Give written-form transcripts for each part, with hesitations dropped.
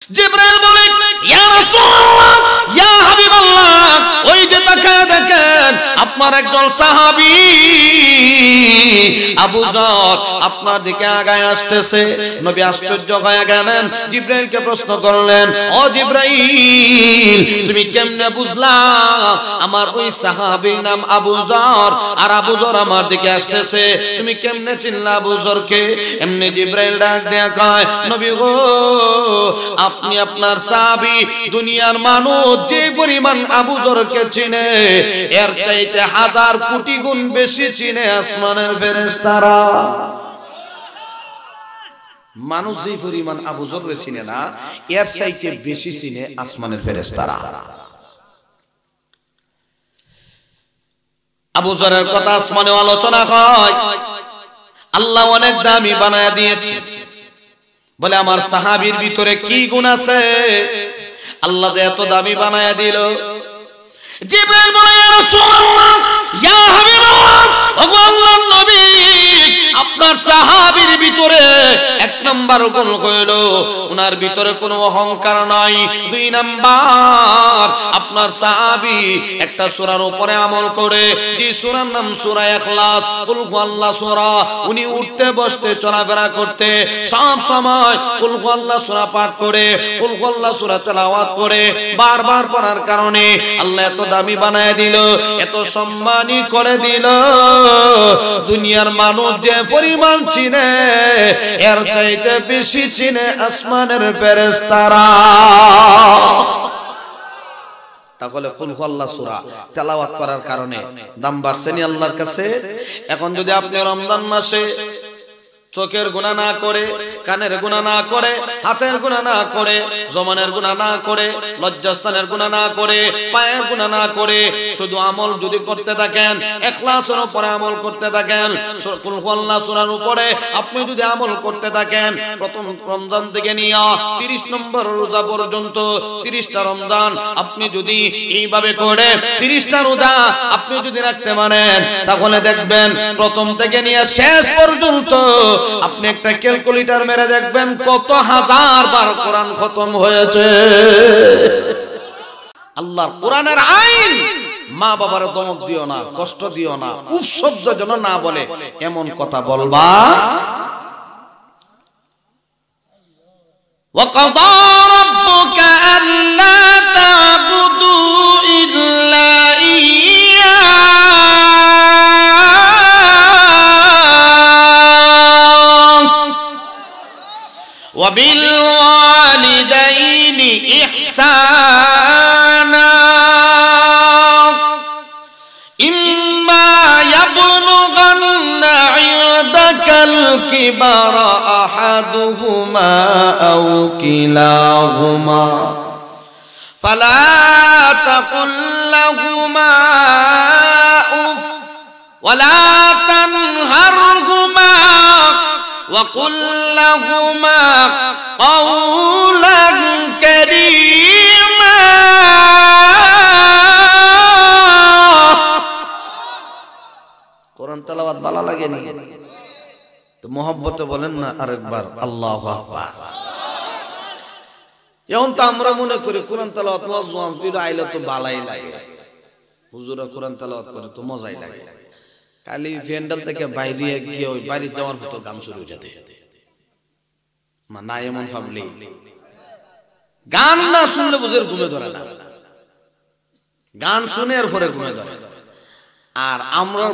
জিবরাইল বলে ইয়া রাসূলুল্লাহ ইয়া হাবিবাল্লাহ, ওই যে তাকায় দেখেন আপনার একজন সাহাবী আবু যর আপনার দিকে আগায় আসতেছে। নবী আশ্চর্য হয়ে গেলেন, জিবরাইলকে প্রশ্ন করলেন, ও জিবরাইল তুমি কেমনে বুঝলা আমার ওই সাহাবীর নাম আবু যর, আর আবু যর আমার দিকে আসতেছে, তুমি কেমনে চিনলা আবু যরকে? এমনি জিবরাইল ডাক দেয়া কয়, নবী গো আপনি আপনার সাহাবী দুনিয়ার মানুষ যে পরিমাণ আবু যরকে চিনে এর চাইতে হাজার কোটি গুণ বেশি চিনে আসমানের ফেরেশতারা। মানুষ যে পরিমাণ আবু যরকে চিনে না এর চাইতে বেশি চিনে আসমানের ফেরেশতারা। আবু যরের কথা আসমানে আলোচনা হয়, আল্লাহ অনেক দামি বানায়া দিয়েছে। বলে আমার সাহাবীর ভিতরে কি গুণ আছে আল্লাহ যে এত দামি বানায়া দিল? জিবরাইল বলে ইয়া রাসূলুল্লাহ ইয়া হাবিবাল্লাহ, ওগো আল্লাহর নবী আপনার সাহাবীর ভিতরে এক নাম্বার গুণ হলো ওনার ভিতরে কোনো অহংকার নাই। দুই নাম্বার আপনার সাহাবী একটা সূরার উপরে আমল করে, যে সূরার নাম সূরা ইখলাস, কুল হুয়াল্লাহ সূরা, উনি উঠতে বসতে চলাফেরা করতে সব সময় কুল হুয়াল্লাহ সূরা পাঠ করে, কুল হুয়াল্লাহ সূরা তেলাওয়াত করে বারবার পড়ার কারণে আল্লাহ এত দামি বানায় দিল, এত সম্মানী করে দিল। দুনিয়ার মানুষ যে পরিমাণ চিনে এর চাইতে বেশি চিনে আসমানের ফেরেশতারা। তাহলে কুল হুয়াল্লাহ সূরা তেলাওয়াত করার কারণে দাম বাড়ছে নি আল্লাহর কাছে? এখন যদি আপনি রমজান মাসে চোখের গুনাহ না করে, কানের গুনাহ না করে, হাতের গুনাহ না করে, জমানের গুনাহ না করে, লজ্জাস্থানের গুনাহ না করে, পায়ের গুনাহ না করে শুধু আমল যদি করতে থাকেন, ইখলাসের উপরে আমল করতে থাকেন, কুল হুয়াল্লাহ সূরার উপরে আপনি যদি আমল করতে থাকেন, প্রথম রমজান থেকে নিয়ে 30 নম্বর রোজা পর্যন্ত 30টা রমজান আপনি যদি এইভাবে করে 30টা রোজা আপনি যদি রাখতে পারেন, তাহলে দেখবেন প্রথম থেকে নিয়ে শেষ পর্যন্ত আপনি একটা ক্যালকুলেটর মেরে দেখবেন কত হাজার বার কোরআন খতম হয়েছে। আল্লাহর কোরআনের আইন, মা বাবার ধমক দিও না, কষ্ট দিও না, উফ শব্দ যেন না বলে এমন কথা বলবা। وَقَضَى رَبُّكَ أَلَّا تَعْبُدُوا إِلَّا وبالوالدين إحسانا إما يبلغن عندك الكبر أحدهما أو كلاهما فلا تقل لهما أف ولا تنهرهما وقل لهما قولا كريما। কোরআন তেলাওয়াত ভালো লাগে না তো মোহাব্বতে বলেন না আরেকবার আল্লাহু আকবার। এখন তো আমরা মনে করি কোরআন তেলাওয়াত ওয়াজ আইলে তো ভালোই লাগে, হুজুরা কোরআন তেলাওয়াত করে তো মজাই লাগে। খালি ফ্যান্ডাল থেকে বাইরে গিয়ে ওই বাড়ি যাওয়ার মতো গান শুরু হয়ে যেতে না, এমন ভাবলি গান না শুনলে বুঝের ঘুমে ধরে না, গান শুনে এর পরে ঘুমে ধরে। আর আমরা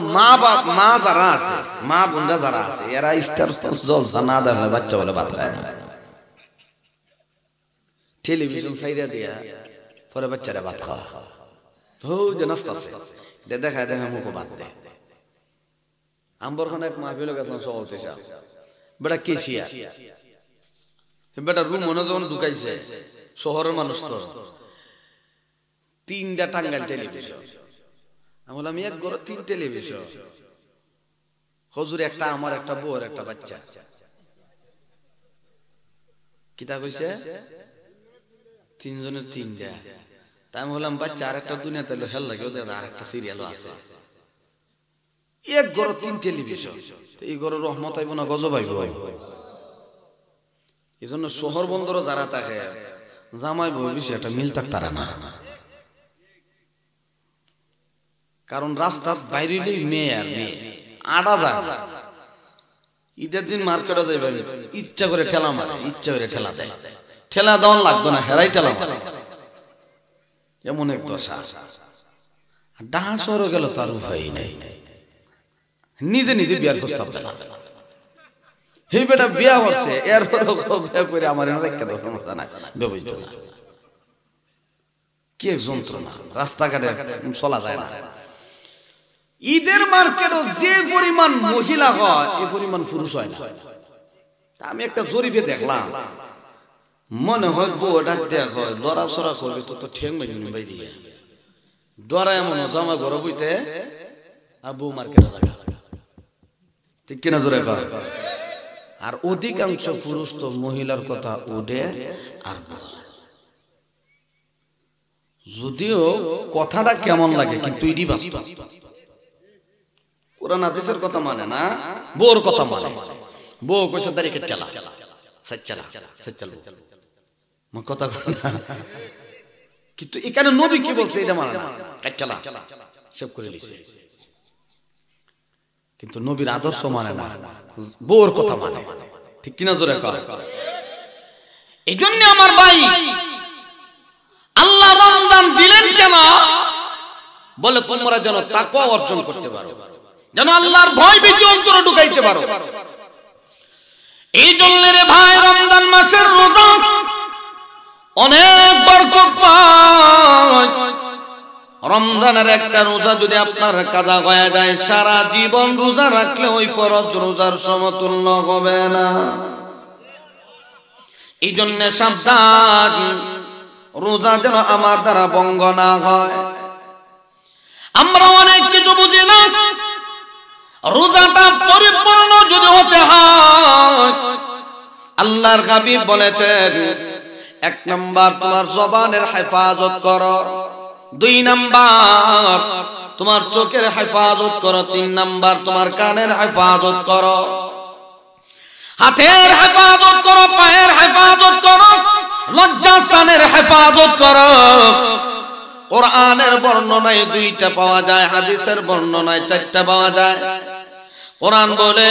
মা যারা আছে, মা বোনরা যারা আছে, এরা স্টার জলসা না দেখলে বাচ্চা বলে ভাত খায় না, টেলিভিশন সাইরা দিয়া পরে বাচ্চারা ভাত খাওয়া যে নাস্তা আছে এটা দেখায় দেখা মুখে ভাত দেয়। আম্বরখানে এক মাহফিল গেছিলাম সভাপতি সাহেব, বেটা কেশিয়া, বেটা রুম মনে যখন ঢুকাইছে, শহরের মানুষ তো 3টা টাঙ্গাইল টেলিভিশন। আমি বললাম এক ঘরে 3 টেলিভিশন, হুজুর একটা আমার, একটা বউর, একটা বাচ্চা। কিতা কইছে 3 জনের 3টা। তাই আমি বললাম বাচ্চা আর একটা দুনিয়াতে হেল লাগে, ওদের আর একটা সিরিয়ালও আছে। এক ঘরে 3 টেলিভিশন, এই ঘরে রহমত আইব না গজব আইব? এই জন্য শহর বন্দর যারা থাকে জামাই বউ বিষয়টা মিল থাকতারা না, কারণ রাস্তার বাইরে মেয়ে আর মেয়ে আডা যায়। ঈদের দিন মার্কেটে যাবেন, ইচ্ছা করে ঠেলা মারে, ইচ্ছা করে ঠেলা দেয়, ঠেলা দেওয়ান লাগতো না, হেরাই ঠেলা মারে, এমন এক দশা। ডাহা শহরে গেল তার উপায় নাই, নিজে নিজে বিয়ার প্রস্তাব দেয়। হে বেটা বিয়া হচ্ছে, এরপরে বিয়া করে আমার রেখে দাও, ক্ষমতা নাই, ব্যবহৃত না। কি যন্ত্রণা, রাস্তাঘাটে চলা যায় না। ঈদের মার্কেটে যে পরিমাণ মহিলা হয়, এই পরিমাণ পুরুষ হয় না। আমি একটা জরিপে দেখলাম, মনে হয় বউ ডাক দেয়া হয়, লড়াচড়া করবে তো ঠেং বাইনি বাইরে ডরা, এমন জামা ঘর বইতে বউ মার্কেটে যাবে, ঠিক কিনা জোরে করে। আর অধিকাংশ পুরুষ তো মহিলার কথা ওঠে আর যদিও কথাটা কেমন লাগে, কিন্তু এটি বাস্তব। কোরআন হাদিসের কথা মানে না, বউর কথা মানে। বউ কইছে দাঁড়িয়ে চালা সচ্চালা সচ্চালা কথা, কিন্তু এখানে নবী কি বলছে এটা মানে না, চালা সব করে লিছে। কিন্তু নবীর আদর্শ মানে না, বউর কথা মানে, ঠিক কিনা জোরে কর। এই জন্য আমার ভাই, আল্লাহ রমজান দিলেন কেন? বলে তোমরা যেন তাকওয়া অর্জন করতে পারো, যেন আল্লাহর ভয় ভীতি অন্তরে ঢুকাইতে পারো। এই জন্য রে ভাই, রমজান মাসের রোজা অনেক বরকত পায়। রমজানের একটা রোজা যদি আপনার কাজা হয়ে যায়, সারা জীবন রোজা রাখলে ওই ফরজ রোজার সমতুল্য হবে না। এই জন্য সাবধান, রোজা যেন আমার দ্বারা ভঙ্গ না হয়। আমরা অনেক কিছু বুঝি না, রোজাটা পরিপূর্ণ যদি হতে হয়, আল্লাহর হাবিব বলেছেন, 1 নাম্বার তোমার জবানের হেফাজত করো, 2 নাম্বার তোমার চোখের হেফাজত করো, 3 নাম্বার তোমার কানের হেফাজত করো, হাতের হেফাজত করো, পায়ের হেফাজত করো, লজ্জাস্থানের হেফাজত করো। কোরআনের বর্ণনায় 2টা পাওয়া যায়, হাদিসের বর্ণনায় 4টা পাওয়া যায়। কোরআন বলে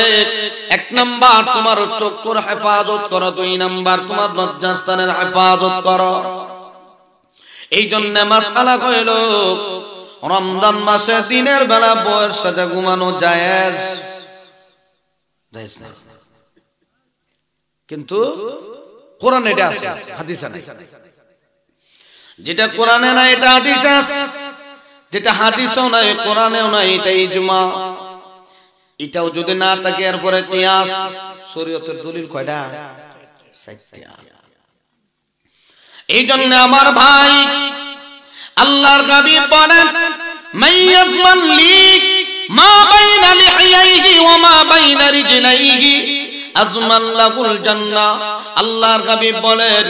1 নাম্বার তোমার চোখের হেফাজত করো, 2 নাম্বার তোমার লজ্জাস্থানের হেফাজত করো। এই জন্য মাসআলা হইল, রমজান মাসে দিনের বেলা বউয়ের সাথে ঘুমানো জায়েজ না, কিন্তু কোরআনে এটা আছে, হাদিসে নাই। যেটা কোরআনে নাই এটা হাদিসে আছে, যেটা হাদিসেও নাই কোরআনেও নাই, এটা ইজমা। এটাও যদি না থাকে, এরপরে কিয়াস। শরীয়তের দলিল কয়টা? 4টা। এই জন্য আমার ভাই, আল্লাহর হাবিব বলেন, মাইয়াযমান লি মা বাইনা লিহিয়াইহি ওয়া মা বাইনা রিজলাইহি আযমান লাহুল জান্নাহ। আল্লাহর হাবিব বলেন,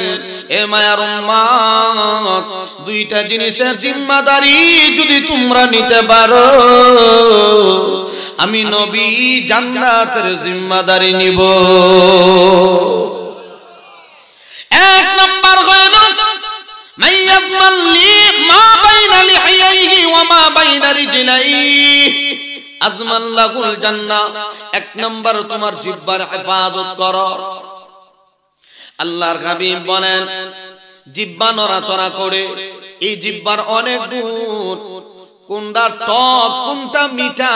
এ মায়ার উম্মত, 2টা জিনিসের জিম্মাদারি যদি তোমরা নিতে পারো, আমি নবী জান্নাতের জিম্মাদারি নিব। 1 নাম্বার হলো, মাইয়াযমান লি মা বাইনা লিহিয়াইহি ওয়া মা বাইনা রিজলাইহি আযমান লাহুল জান্নাহ। 1 নাম্বার তোমার জিহ্বার হেফাজত করো। আল্লাহর হাবিব বলেন, জিহ্বা নড়াচড়া করে, এই জিহ্বার অনেক গুণ, কোনটা টক, কোনটা মিঠা,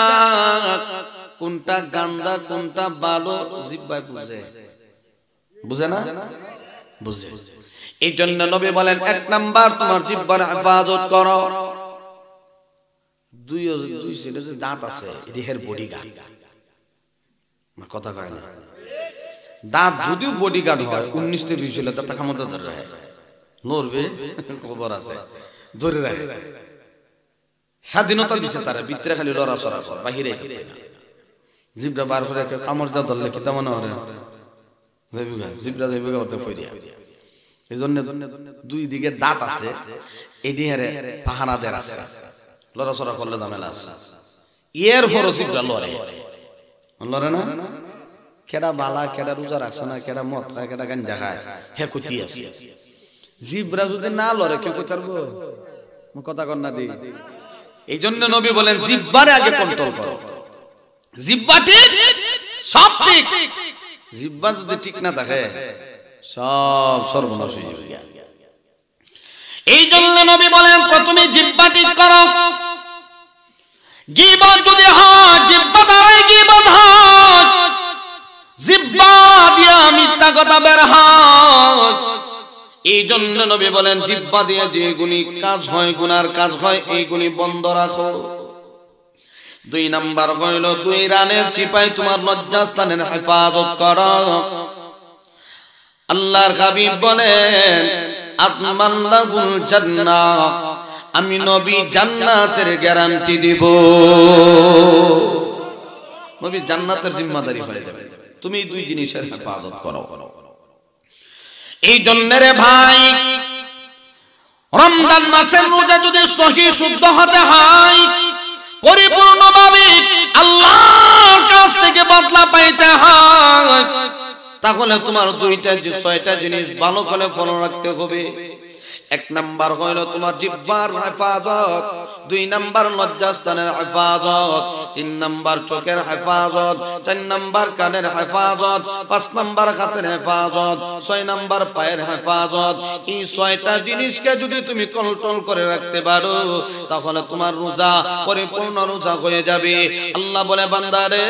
কোনটা গান্দা, কোনটা ভালো, জিহ্বায় বুঝে, বুঝে না? বুঝে। এই জন্য নবী বলেন, 1 নাম্বার তোমার জিহ্বার হেফাজত করো। 2 সিটে যে দাঁত আছে, এটি হের বডিগার্ড, কথা কয় না। দাঁত যদিও বডিগার্ড হয়, 19 থেকে 20 হলে তার ক্ষমতা ধরে রাখে, নড়বে, খবর আছে, ধরে রাখে। স্বাধীনতা দিছে তারা, ভিতরে খালি লড়াচড়া করে, বাহিরে জিব্রা বার করে কামড় যা ধরলে কি তেমন হয়, জিব্রা যাইবে ওটা ফইরিয়া। এই জন্য 2 দিকে দাঁত আছে, এটি হারে পাহারাদের আছে, লড়াচড়া করলে ঝামেলা আছে। এর পরও জিব্রা লড়ে, লড়ে না? কেডা বালা, কেডা রোজা রাখছে না, কেডা মদ খায়, কেডা গাঞ্জা খায়, হে কুতি আছে। জিব্রা যদি না লড়ে কেউ কইতে পারবো? কথা কন না দিই। এই জন্য নবী বলেন জিব্বারে আগে কন্ট্রোল করো। জিব্বা ঠিক, সব ঠিক। জিব্বা যদি ঠিক না থাকে সব সর্বনাশ হয়ে যাবে। এই জন্য নবী বলেন প্রথমে জিব্বা ঠিক করো। গীবত যদি হয় জিব্বা দ্বারাই গীবত হয়, জিব্বা দিয়ে মিথ্যা কথা বের হয়। এই জন্য নবী বলেন জিব্বা দিয়ে যে গুণী কাজ হয়, গুনার কাজ হয়, এই গুণী বন্ধ রাখো। 2 নাম্বার হইল 2 রানের চিপায় তোমার লজ্জাস্থানের হেফাজত করো। আল্লাহর হাবিব বলেন আতমাল্লাহুল জান্নাহ, আমি নবী জান্নাতের গ্যারান্টি দিব। নবী জান্নাতের জিম্মাদারি হয়ে যাবে তুমি 2 জিনিসের হেফাজত করো। এই জন্য রে ভাই, রমজান মাসের রোজা যদি সহি শুদ্ধ হতে হয়, পরিপূর্ণভাবে আল্লাহর কাছ থেকে বদলা পাইতে হয়, তাহলে তোমার 6টা জিনিস ভালো করে ফলো রাখতে হবে। 1 নাম্বার হইল তোমার জিহ্বার হেফাজত, 2 নাম্বার লজ্জাস্থানের হেফাজত, 3 নাম্বার চোখের হেফাজত, 4 নাম্বার কানের হেফাজত, 5 নাম্বার হাতের হেফাজত, 6 নাম্বার পায়ের হেফাজত। এই 6টা জিনিসকে যদি তুমি কন্ট্রোল করে রাখতে পারো, তাহলে তোমার রোজা পরিপূর্ণ রোজা হয়ে যাবে। আল্লাহ বলে বান্দারে,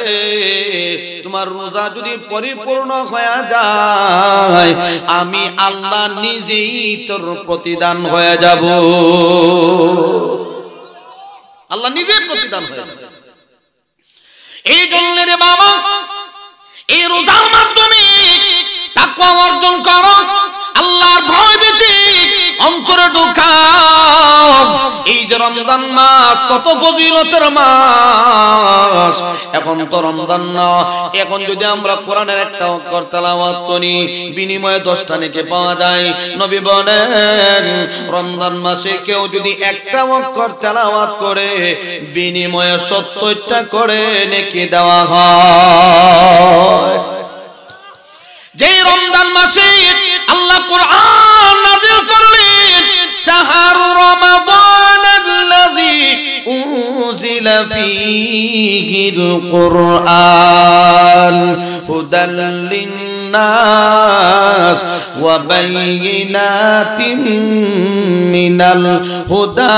তোমার রোজা যদি পরিপূর্ণ হয়ে যায়, আমি আল্লাহ নিজেই তোর প্রতিদান হয়ে যাব। আল্লাহ নিজে প্রতিদান হয়ে যাবে। এই জন্য রে বাবা, এই রোজার মাধ্যমে তাকওয়া অর্জন করো, আল্লাহর ভয় ভীতি অন্তরে ঢুকাও। এই যে রমজান মাস কত ফজিলতের মাস, এখন তো রমজান না, এখন যদি আমরা কোরআনের একটা অক্ষর তেলাওয়াত করি বিনিময়ে 10টা নেকি পাওয়া যায়। নবী বলেন রমজান মাসে কেউ যদি একটা অক্ষর তেলাওয়াত করে বিনিময়ে 70টা করে নেকি দেওয়া হয়। যেই রমজান মাসে আল্লাহ কোরআন নাযিল করলেন, শাহরু রমাদানাল্লাযী উনজিলা ফীহিল কুরআন হুদাল লিন্নাস ওয়া বাইয়িনাতিম মিনাল হুদা।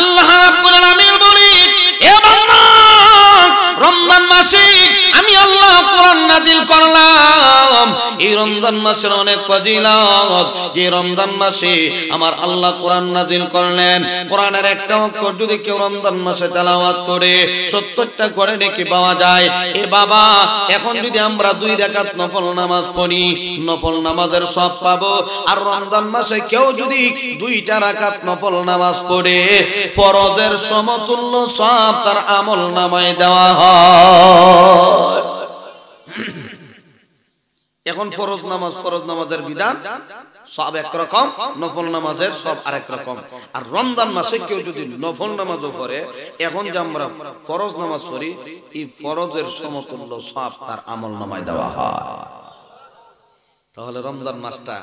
আল্লাহ রাব্বুল আলামিন বলেন, এ বান্দা, রমজান মাসে আমি আল্লাহ কোরআন নাযিল করলাম। এই রমজান মাসের অনেক ফজিলত। যে রমজান মাসে আমার আল্লাহ কোরআন নাযিল করলেন, কোরআনের একটা অক্ষর যদি কেউ রমজান মাসে তেলাওয়াত করে 70টা করে নেকি পাওয়া যায়। এ বাবা, এখন যদি আমরা 2 রাকাত নফল নামাজ পড়ি, নফল নামাজের সব পাবো। আর রমজান মাসে কেউ যদি 2টা রাকাত নফল নামাজ পড়ে ফরজের সমতুল্য সব তার আমল নামায় দেওয়া হয়। এখন ফরজ নামাজের বিধান সব একরকম, নফল নামাজের সব আরেক রকম। আর রমজান মাসে কেউ যদি নফল নামাজও পড়ে, এখন যে আমরা ফরজ নামাজ পড়ি, এই ফরজের সমতুল্য সব তার আমল নামায় দেওয়া হয়। তাহলে রমজান মাসটা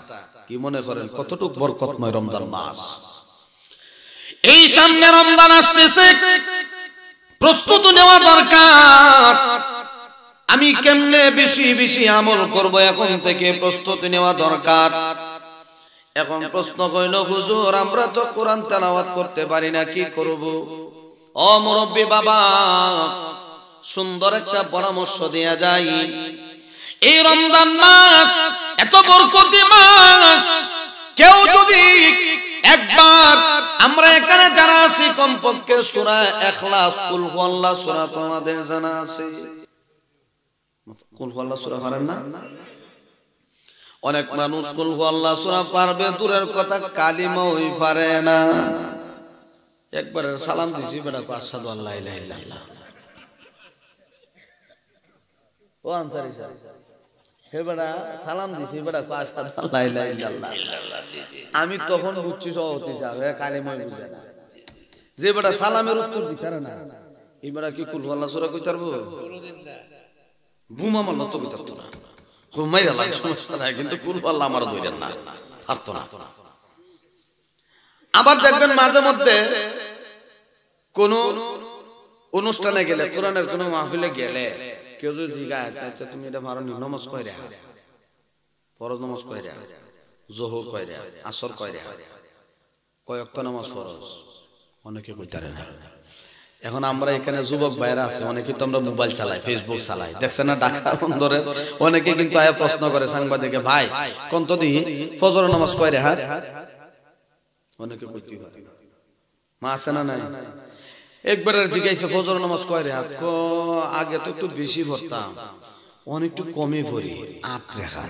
কি মনে করেন কতটুকু বরকতময় রমজান মাস। এই সামনে রমজান আসতেছে, প্রস্তুতি নেওয়া দরকার। আমি কেমনে বেশি বেশি আমল করব, এখন থেকে প্রস্তুতি নেওয়া দরকার। এখন প্রশ্ন হইল, হুজুর আমরা তো কোরআন তেলাওয়াত করতে পারি না, কি করব? ও মুরব্বী বাবা, সুন্দর একটা পরামর্শ দেয়া যায়। এই রমজান মাস এত বরকতি মাস, কেউ যদি একবার, আমরা এখানে যারা আছি কমপক্ষে সূরা ইখলাস, কুল হুয়াল্লাহ সূরা তোমাদের জানা আছে? কুল হুয়াল্লাহ সূরা পারেন না? অনেক মানুষ কুল হুয়াল্লাহ সূরা পারবে, দূরের কথা কালিমাওই পারে না। একবার সালাম দিছি, বেটা আশহাদু আল্লা ইলাহা ইল্লাল্লাহ। ও আনসারী স্যার, হে বেটা সালাম দিছি, বেটা আশহাদু আল্লা ইলাহা ইল্লাল্লাহ। আমি তখন বুঝছি সভাপতি সাহেব কালিমাই বুঝে না। যে বেটা সালামের উত্তর দিতে পারে না, এই বেটা কি কুল হুয়াল্লাহ সূরা কইতে পারবো? ঘুম আমার মতো কইতে পারতো না। ঘুমাই গেলাম সমস্যা নাই, কিন্তু কুল আল্লাহ আমার ধরেন না, পারতো না। আবার দেখবেন মাঝে মধ্যে কোন অনুষ্ঠানে গেলে, কোরআনের কোন মাহফিলে গেলে কেউ যদি জিজ্ঞাসা, আচ্ছা তুমি এটা পারো নি, নামাজ কয় রে, ফরজ নামাজ কয় রে, যোহর কয় রে, আসর কয় রে, কয় ওয়াক্ত নামাজ ফরজ, অনেকে কইতে পারে না। এখন আমরা এখানে যুবক ভাইরা আছে, অনেকে তো আমরা মোবাইল চালাই, ফেসবুক চালাই, দেখছেন না ঢাকা বন্দরে অনেকে কিন্তু আয়া প্রশ্ন করে সাংবাদিকে, ভাই কোন তো দিন ফজর নামাজ কয় রে, হ্যাঁ অনেকে কইতে পারে মা আছে না নাই, একবার জিজ্ঞাসা ফজর নামাজ কয় রে, আগে তো একটু বেশি পড়তাম, অনেকটু কমই পড়ি, 8 রেখা।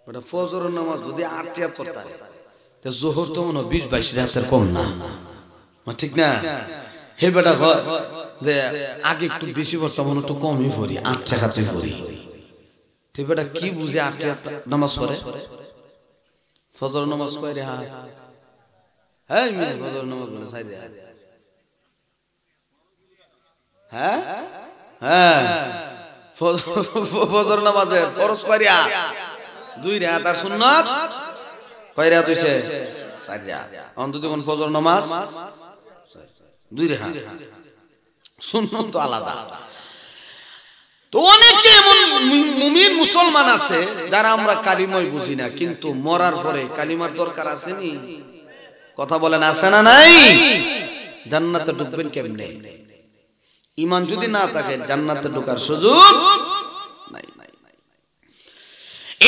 ওটা ফজর নামাজ যদি 8 রেখা পড়তাম, তো যোহর তো মনে 20-22 রেখাতের কম না, ঠিক না? হে বেটা যে আগে একটু বেশি পড়তাম, মনে একটু কমই পড়ি, 8 রেখাতেই পড়ি। তো বেটা কি বুঝে 8 রেখা নামাজ পড়ে? ফজর নামাজ কয় রে, হ্যাঁ ফজর নামাজ বলে সাইড, হ্যাঁ হ্যাঁ ফজর নামাজের ফরজ কয় রে, 2 রেখাত, আর সুন্নাত কয় রেখাত হইছে? 4 রেখাত। অন্তত কোন ফজর নামাজ 2 রেখাত, সুন্নাত তো আলাদা। তো অনেকে এমন মুমিন মুসলমান আছে যারা আমরা কালিমাই বুঝি না, কিন্তু মরার পরে কালিমার দরকার আছে নি? কথা বলেন আছে না নাই? জান্নাতে ঢুকবেন কেমনে? ঈমান যদি না থাকে জান্নাতে ঢোকার সুযোগ নাই।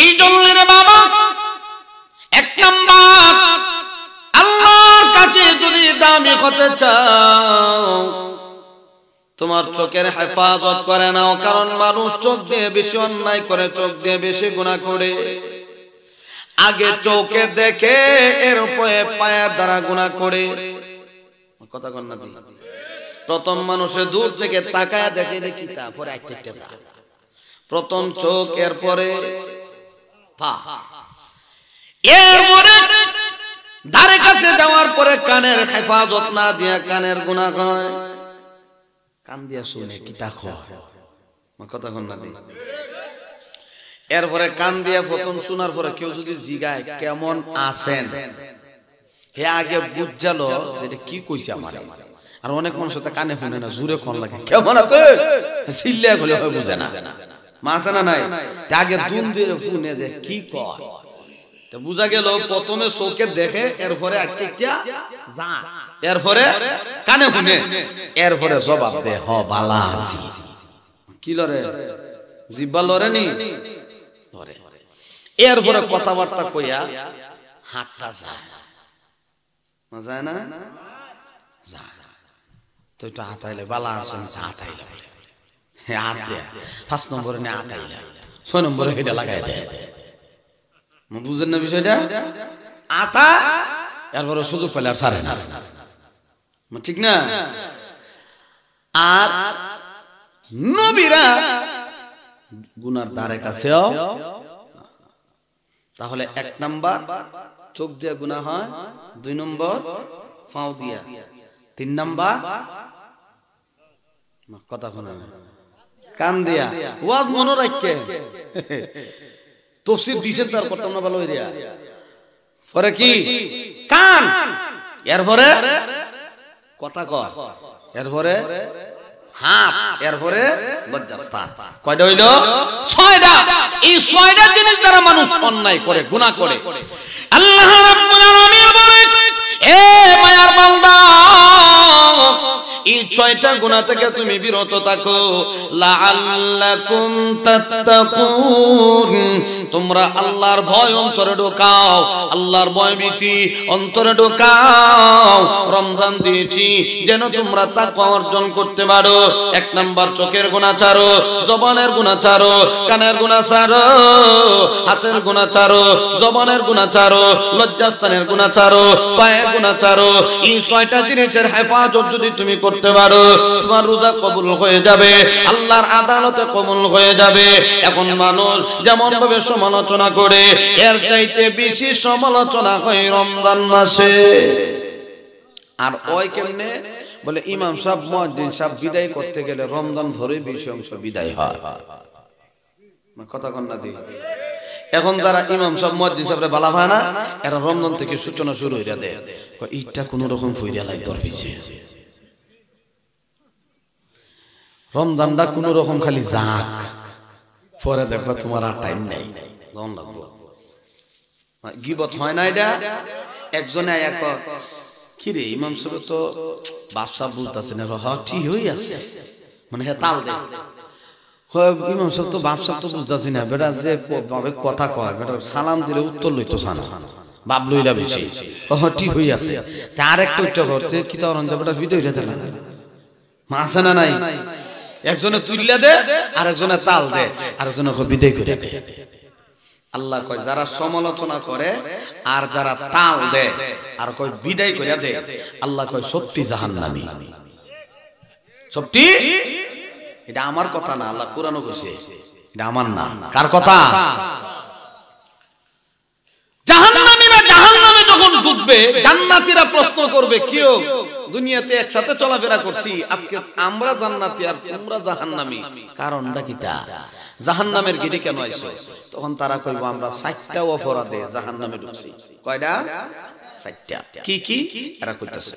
এই জন্য রে বাবা, এক নাম্বার আল্লাহর কাছে যদি দামি হতে চাও, তোমার চোখের হেফাজত করে নাও, কারণ মানুষ চোখ দিয়ে বেশি অন্যায় করে, চোখ দিয়ে বেশি গুনাহ করে। আগে চোখে দেখে এরপরে পায়ের দ্বারা গুনাহ করে। কথা কন না, প্রথম মানুষে দূর থেকে তাকায় দেখে দেখি, তারপরে একটা যায়। প্রথম চোখ, এরপরে পা, এরপরে ধারে কাছে যাওয়ার পরে কানের হেফাজত না দিয়া কানের গুনাহ হয়, কান দিয়া শুনে কি তা হয়, কথা কন না। এরপরে কান দিয়া প্রথম শোনার পরে কেউ যদি জিগায় কেমন আছেন, হে আগে বুঝালো যেটা কি কইছে আমার। আর অনেক মানুষ তো কানে শুনে না, জোরে কোন লাগে কেমন আছে, সিল্লিয়া গলে হয় বুঝে না, মাছে না নাই, আগে দুন দিয়ে শুনে যে কি কয়। তো বুঝা গেল প্রথমে চোখে দেখে, এরপরে আটটা যা, এরপরে কানে শুনে, এরপরে জবাব দে হ বালা আছি। কি লরে? জিব্বা লরে নি, লরে। এরপরে কথাবার্তা কইয়া হাতটা যায়, যায় না? যা তো একটু হাতাইলে বালা আছে, হাতাইলে হাত দেয়া, 5 নম্বরে নে হাতাইলে, 6 নম্বরে এটা লাগাই দেয়। বুঝেন না বিষয়টা? আতা এরপরে সুযোগ পেলে আর ছাড়ে না, ঠিক না? আর নবীরা গুনার ধারে কাছেও। তাহলে 1 নাম্বার চোখ দিয়ে গুনাহ হয়, 2 নম্বর পাও দিয়া, 3 নাম্বার কথা শোনা কান দিয়া। ওয়াজ মনে রাখকে, তফসির দিছেন তার করতাম না ভালো এরিয়া। পরে কি? কান, এরপরে কথা কয়, এরপরে হাত, এরপরে লজ্জাস্থান। কয়টা হইল? 6টা। এই 6টা জিনিস দ্বারা মানুষ অন্যায় করে, গুনাহ করে। আল্লাহ রাব্বুল আলামিন বলেন, এ মায়ার বান্দা, এই 6টা গুনাহ থেকে তুমি বিরত থাকো, লাআল্লাকুম তাত্তাকুন। তোমরা আল্লাহর ভয় অন্তরে ঢোকাও, আল্লাহর ভয় ভীতি অন্তরে ঢোকাও। রমজান দিয়েছি যেন তোমরা তাকওয়া অর্জন করতে পারো। 1 নাম্বার চোখের গুনাহ ছাড়ো, জবানের গুনাহ ছাড়ো, কানের গুনাহ ছাড়ো, হাতের গুনাহ ছাড়ো, জবানের গুনাহ ছাড়ো, লজ্জাস্থানের গুনাহ ছাড়ো, পায়ের গুনাহ ছাড়ো। এই 6টা জিনিসের হেফাজত যদি তুমি করতে পারো, তোমার রোজা কবুল হয়ে যাবে, আল্লাহর আদালতে কবুল হয়ে যাবে। এখন মানুষ যেমন ভাবে সমালোচনা করে, এর চাইতে বেশি সমালোচনা হয় রমজান মাসে। আর ওই কেমনে বলে, ইমাম সাহেব মুয়াজ্জিন সাহেব বিদায় করতে গেলে রমজান ভরে 20 অংশ বিদায় হয়। কথা কন্যা দি এখন যারা ইমাম সাহেব মুয়াজ্জিন সাহেবরে বালা ভাই না এরা রমজান থেকে সূচনা শুরু হইরা দেয় এইটা কোন রকম ফইরা লাই দরফিছে রমজানটা কোন রকম খালি যাক পরে দেখবা তোমার আর টাইম নাই লন লাগবো গিবত হয় না এটা একজনে আয়া কয় কি রে ইমাম সাহেব তো বাদশা বুঝতাছে না হ্যাঁ ঠিক হই আছে মানে হে তাল দে ইমাম সাহেব তো বাদশা তো বুঝতাছি না বেটা যে ভাবে কথা কয় বেটা সালাম দিলে উত্তর লইতো সানা বাপ লইলা বেশি হ্যাঁ ঠিক হই আছে তা আরেকটা উত্তর করতে কি তো অরঞ্জ বেটা ভিডিও রে দেলা মাসে না নাই একজনে তুইলা দে আরেকজনে তাল দে আরেকজনে বিদায় করে দে আল্লাহ কয় যারা সমালোচনা করে আর যারা তাল দে আর কয় বিদায় করে দে আল্লাহ কয় সত্যি জাহান্নামী সত্যি এটা আমার কথা না আল্লাহ কোরআনও কইছে এটা আমার না কার কথা জাহান্নামীরা জাহান্নামে যখন ঢুকবে জান্নাতীরা প্রশ্ন করবে কিও দুনিয়াতে একসাথে চলাফেরা করছি আজকে আমরা জান্নাতি আর তোমরা জাহান্নামী কারণটা কিটা জাহান্নামের গিরে কেন আইছো তখন তারা কইবো আমরা 60টা অপরাধে জাহান্নামে ঢুকছি কয়টা 60টা কি কি এরা কইতাছে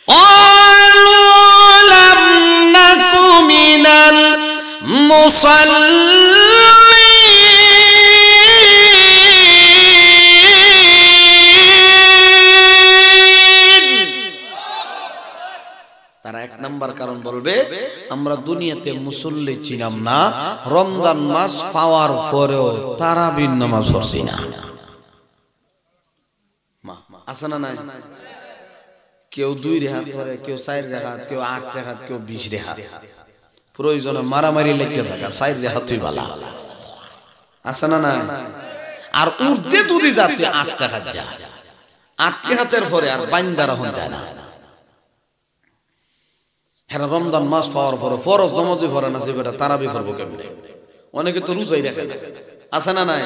ক্বালু লাম নাকু মিনাল মুসাল্লিন তারা এক নাম্বার কারণ বলবে আমরা দুনিয়াতে মুসল্লি ছিলাম না রমজান মাস পাওয়ার পরেও তারাবির নামাজ পড়ছি না আছে না নাই কেউ 2 রাকাত পড়ে কেউ 4 রাকাত কেউ 8 রাকাত কেউ 20 রাকাত প্রয়োজনে মারামারি লেগে থাকা 4 রাকাতই ভালো আছে না নাই আর উর্দে দুদি যাতে 8 রাকাত যায় 8 রাকাতের পরে আর বান্দারা হন যায় না হেরা রমজান মাস পাওয়ার পরে ফরজ নামাজই পড়ে না যে বেটা তারাবি পড়বো কেমনে অনেকে তো রোজাই রাখে না আছে না নাই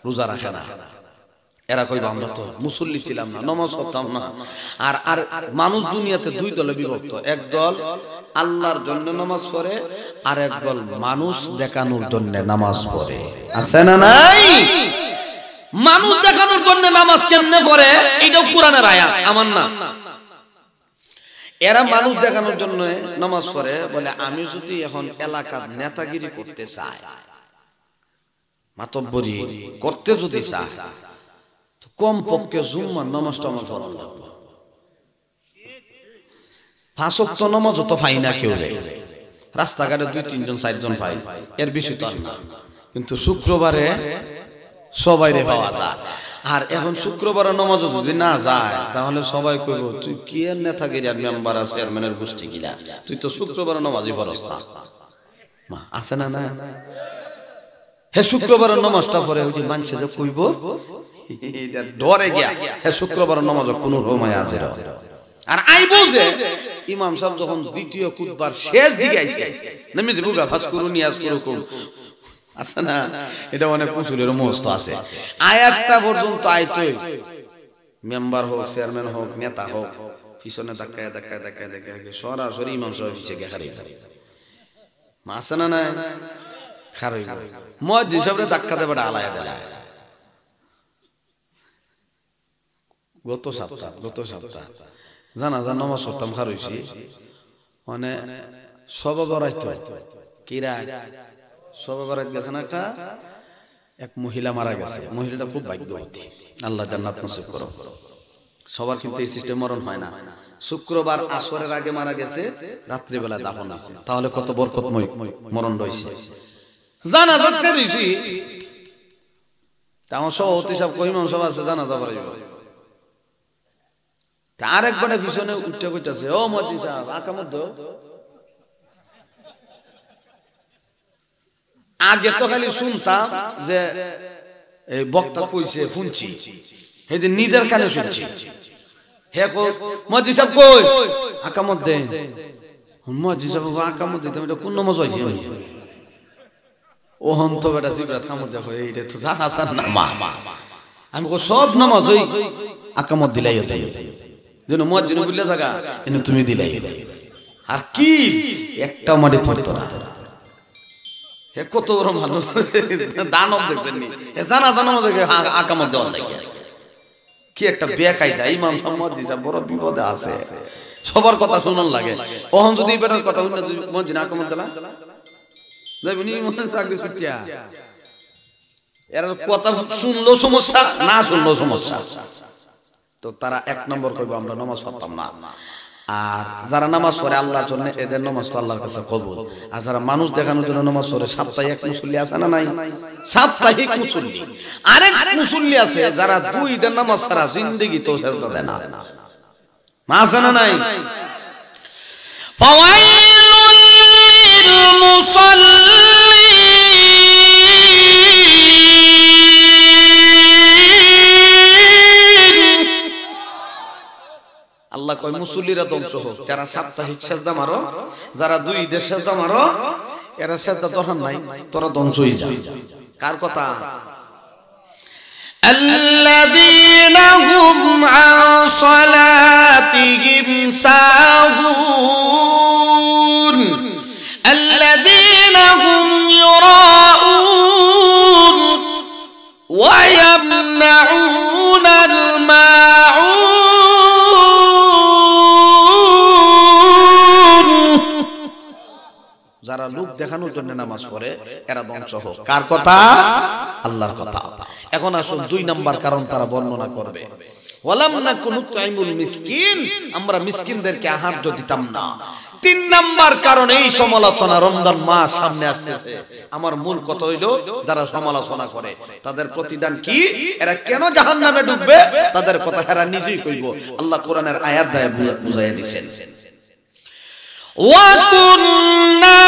রোজা রাখে না এরা কইবা আমরা তো মুসল্লি ছিলাম না নামাজ পড়তাম না আর আর মানুষ দুনিয়াতে দুই দলে বিভক্ত এক দল আল্লাহর জন্য নামাজ পড়ে আর এক দল মানুষ দেখানোর জন্য নামাজ পড়ে আছে না নাই মানুষ দেখানোর জন্য নামাজ কেমনে পড়ে এটাও কোরআনের আয়াত আমার না এরা মানুষ দেখানোর জন্য নামাজ পড়ে বলে আমি যদি এখন এলাকার নেতাগিরি করতে চাই মাতব্বরি করতে যদি চাই তো কম পক্ষে জুম্মার নামাজটা আমার পড়া লাগবে 5 ওয়াক্ত নামাজও তো পাই না কেউ রে রাস্তাঘাটে 2-3 জন 4 জন পাই এর বেশি তো না কিন্তু শুক্রবারে সবাই রে পাওয়া যায় আর এখন শুক্রবার নামাজ যদি না যায় তাহলে সবাই কইব তুই কি এর নেতাগিরি আর মেম্বার আর চেয়ারম্যানের গোষ্ঠী কিনা তুই তো শুক্রবার নামাজই পড়স না মা আছে না না হে শুক্রবার নামাজটা পড়ে ওই যে মানছে যে কইব এটা ডরে গিয়া হে শুক্রবার নামাজ কোনো রমায় হাজির আর আইবো যে ইমাম সাহেব যখন দ্বিতীয় খুতবার শেষ দিকে আইছে নেমে দেবো গাফাজ করুন নিয়াজ করুন আছে না এটা অনেক উসুলের মস্ত আছে আয়াতটা পর্যন্ত আইতই মেম্বার হোক চেয়ারম্যান হোক নেতা হোক পিছনে ধাক্কায় ধাক্কায় ধাক্কায় ধাক্কায় সরাসরি ইমাম সাহেব পিছে গিয়ে খারি আছে না না খারি মুয়াজ্জিন সাহেবরে ধাক্কা দেবে আলায়া দেলা গত সপ্তাহ জানাজা নামাজ পড়তাম খারইছি মানে সবে বরাইতো কি রাত সবে বরাইত গেছে না একটা এক মহিলা মারা গেছে মহিলাটা খুব ভাগ্যবতী আল্লাহ জান্নাত নসিব করো সবার কিন্তু এই সিস্টেম মরণ হয় না শুক্রবার আসরের আগে মারা গেছে রাত্রি বেলা দাফন আছে তাহলে কত বরকতময় মরণ রইছে জানাজা খারইছি তাও সভাপতি সাহেব কইমাম সভা আছে জানাজা পড়াইব আরেকবার পিছনে উঠতে কইতাছে ও মুয়াজ্জিন সাহেব আকামত দাও আগে তো খালি শুনতাম যে এই বক্তা কইছে শুনছি এই যে নিজের কানে শুনছি হে কো মুয়াজ্জিন সাহেব কই আকামত দেন মুয়াজ্জিন সাহেব আকামত দিতে এটা কোন নামাজ হইছে ও হন্ত বেটা জিবরাত কামত দেখো এইটা তো জানা না মা আমি কো সব নামাজ হই আকামত দিলাই হতো যেন মুয়াজ্জিন বললে থাকা এনে তুমি দিলাই আর কি একটা মাটি পড়তো না হে কত বড় মানুষ, দানব দেখছেন নি, জানা দানব দেখে আকামত দেওয়ার লাগে। কি একটা বেকায়দা ইমাম মোহাম্মদ যা বড় বিপদে আছে, সবার কথা শুনার লাগে। ওহন যদি বেটার কথা শুনে যদি মসজিদ আকামত দিলা যাইবনি মনে চাকরি ছুটিয়া, এর কথা শুনলো সমস্যা, না শুনলো সমস্যা। তো তারা এক নম্বর কইবো আমরা নামাজ পড়তাম না। আর যারা নামাজ পড়ে আল্লাহর জন্য, এদের নামাজ তো আল্লাহর কাছে কবুল। আর যারা মানুষ দেখানোর জন্য নামাজ পড়ে, সাপ্তাহিক মুসল্লি আছে না নাই? সাপ্তাহিক মুসল্লি। আরেক মুসল্লি আছে যারা 2 দিন নামাজ ছাড়া জিন্দেগি তো সেজদা দেয় না, আছে না নাই? ফাওয়াইলুল লিল মুসাল্লিন, আল্লাহ কয় মুসল্লিরা ধ্বংস হোক। যারা সাপ্তাহিক সেজদা মারো, যারা 2 ঈদের সেজদা মারো, এরা সেজদা দরকার নাই, তোরা ধ্বংস হয়ে যা। কার কথা? আল্লাযীনা হুম আন সালাতিহিম সাহুন আল্লাযীনা হুম ইউরাউন ওয়া ইয়ামনাউনাল মাউন। যারা লোক দেখানোর জন্য নামাজ পড়ে এরা ধ্বংস হোক। কার কথা? আল্লাহর কথা। এখন আসুন 2 নাম্বার কারণ তারা বর্ণনা করবে। ওয়ালাম নাকুনু তুইমুল মিসকিন, আমরা মিসকিনদেরকে আহার্য দিতাম না। 3 নাম্বার কারণ এই সমালোচনা। রমজান মাস সামনে আসছে, আমার মূল কথা হইলো যারা সমালোচনা করে তাদের প্রতিদান কি, এরা কেন জাহান্নামে ঢুকবে তাদের কথা এরা নিজেই কইব। আল্লাহ কোরআনের আয়াত দিয়ে বুঝাইয়া দিবেন। ওয়া কুন্না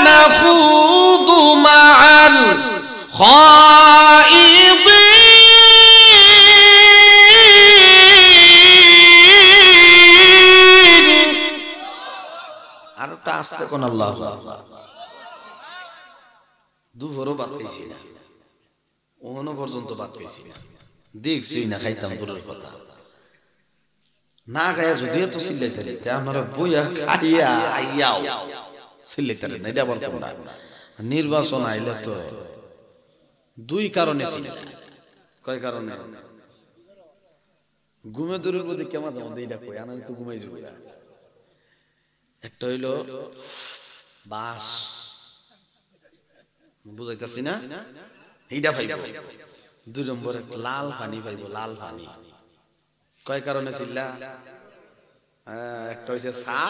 নাখুদু মা'আল খাইদিন। আরেকটা আস্তে কোন আল্লাহ, দুপুরও ভাত খাইছি না, ওখানো পর্যন্ত ভাত খাইছি না, দেখছি না খাইতাম দূরের কথা। না খাইয়া যদিও তো চিল্লাইতে রে, আপনারা বইয়া খাইয়া আইয়াও চিল্লাইতে রে না, এটা আবার কোনটা? নির্বাচন আইলে তো 2 কারণে ছিল। কয় কারণে? ঘুমে দূরের মধ্যে কেমন যেমন এইটা কই, আমি তো ঘুমাই যাবো। একটা হইলো বাস, বুঝাইতাছি না, এইটা পাইব। 2 নম্বরে লাল পানি পাইব, লাল পানি। কয় কারণে ছিলা? একটা হইছে চা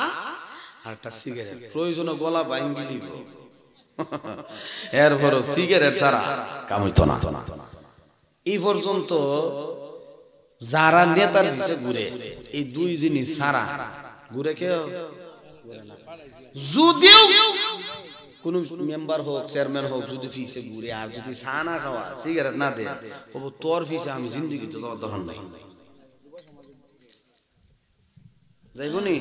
আর একটা সিগারেট। প্রয়োজনে গলা ভাঙি দিব, এরপর সিগারেট ছাড়া কাম হইতো না। এই পর্যন্ত যারা নেতার পিছে ঘুরে এই 2 জিনিস ছাড়া ঘুরে কেউ, যদিও কোন মেম্বার হোক চেয়ারম্যান হোক যদি পিছে ঘুরে আর যদি চা না খাওয়া সিগারেট না দেয়, তোর পিছে আমি জিন্দগি তো দরকার নাই, যাইবনি,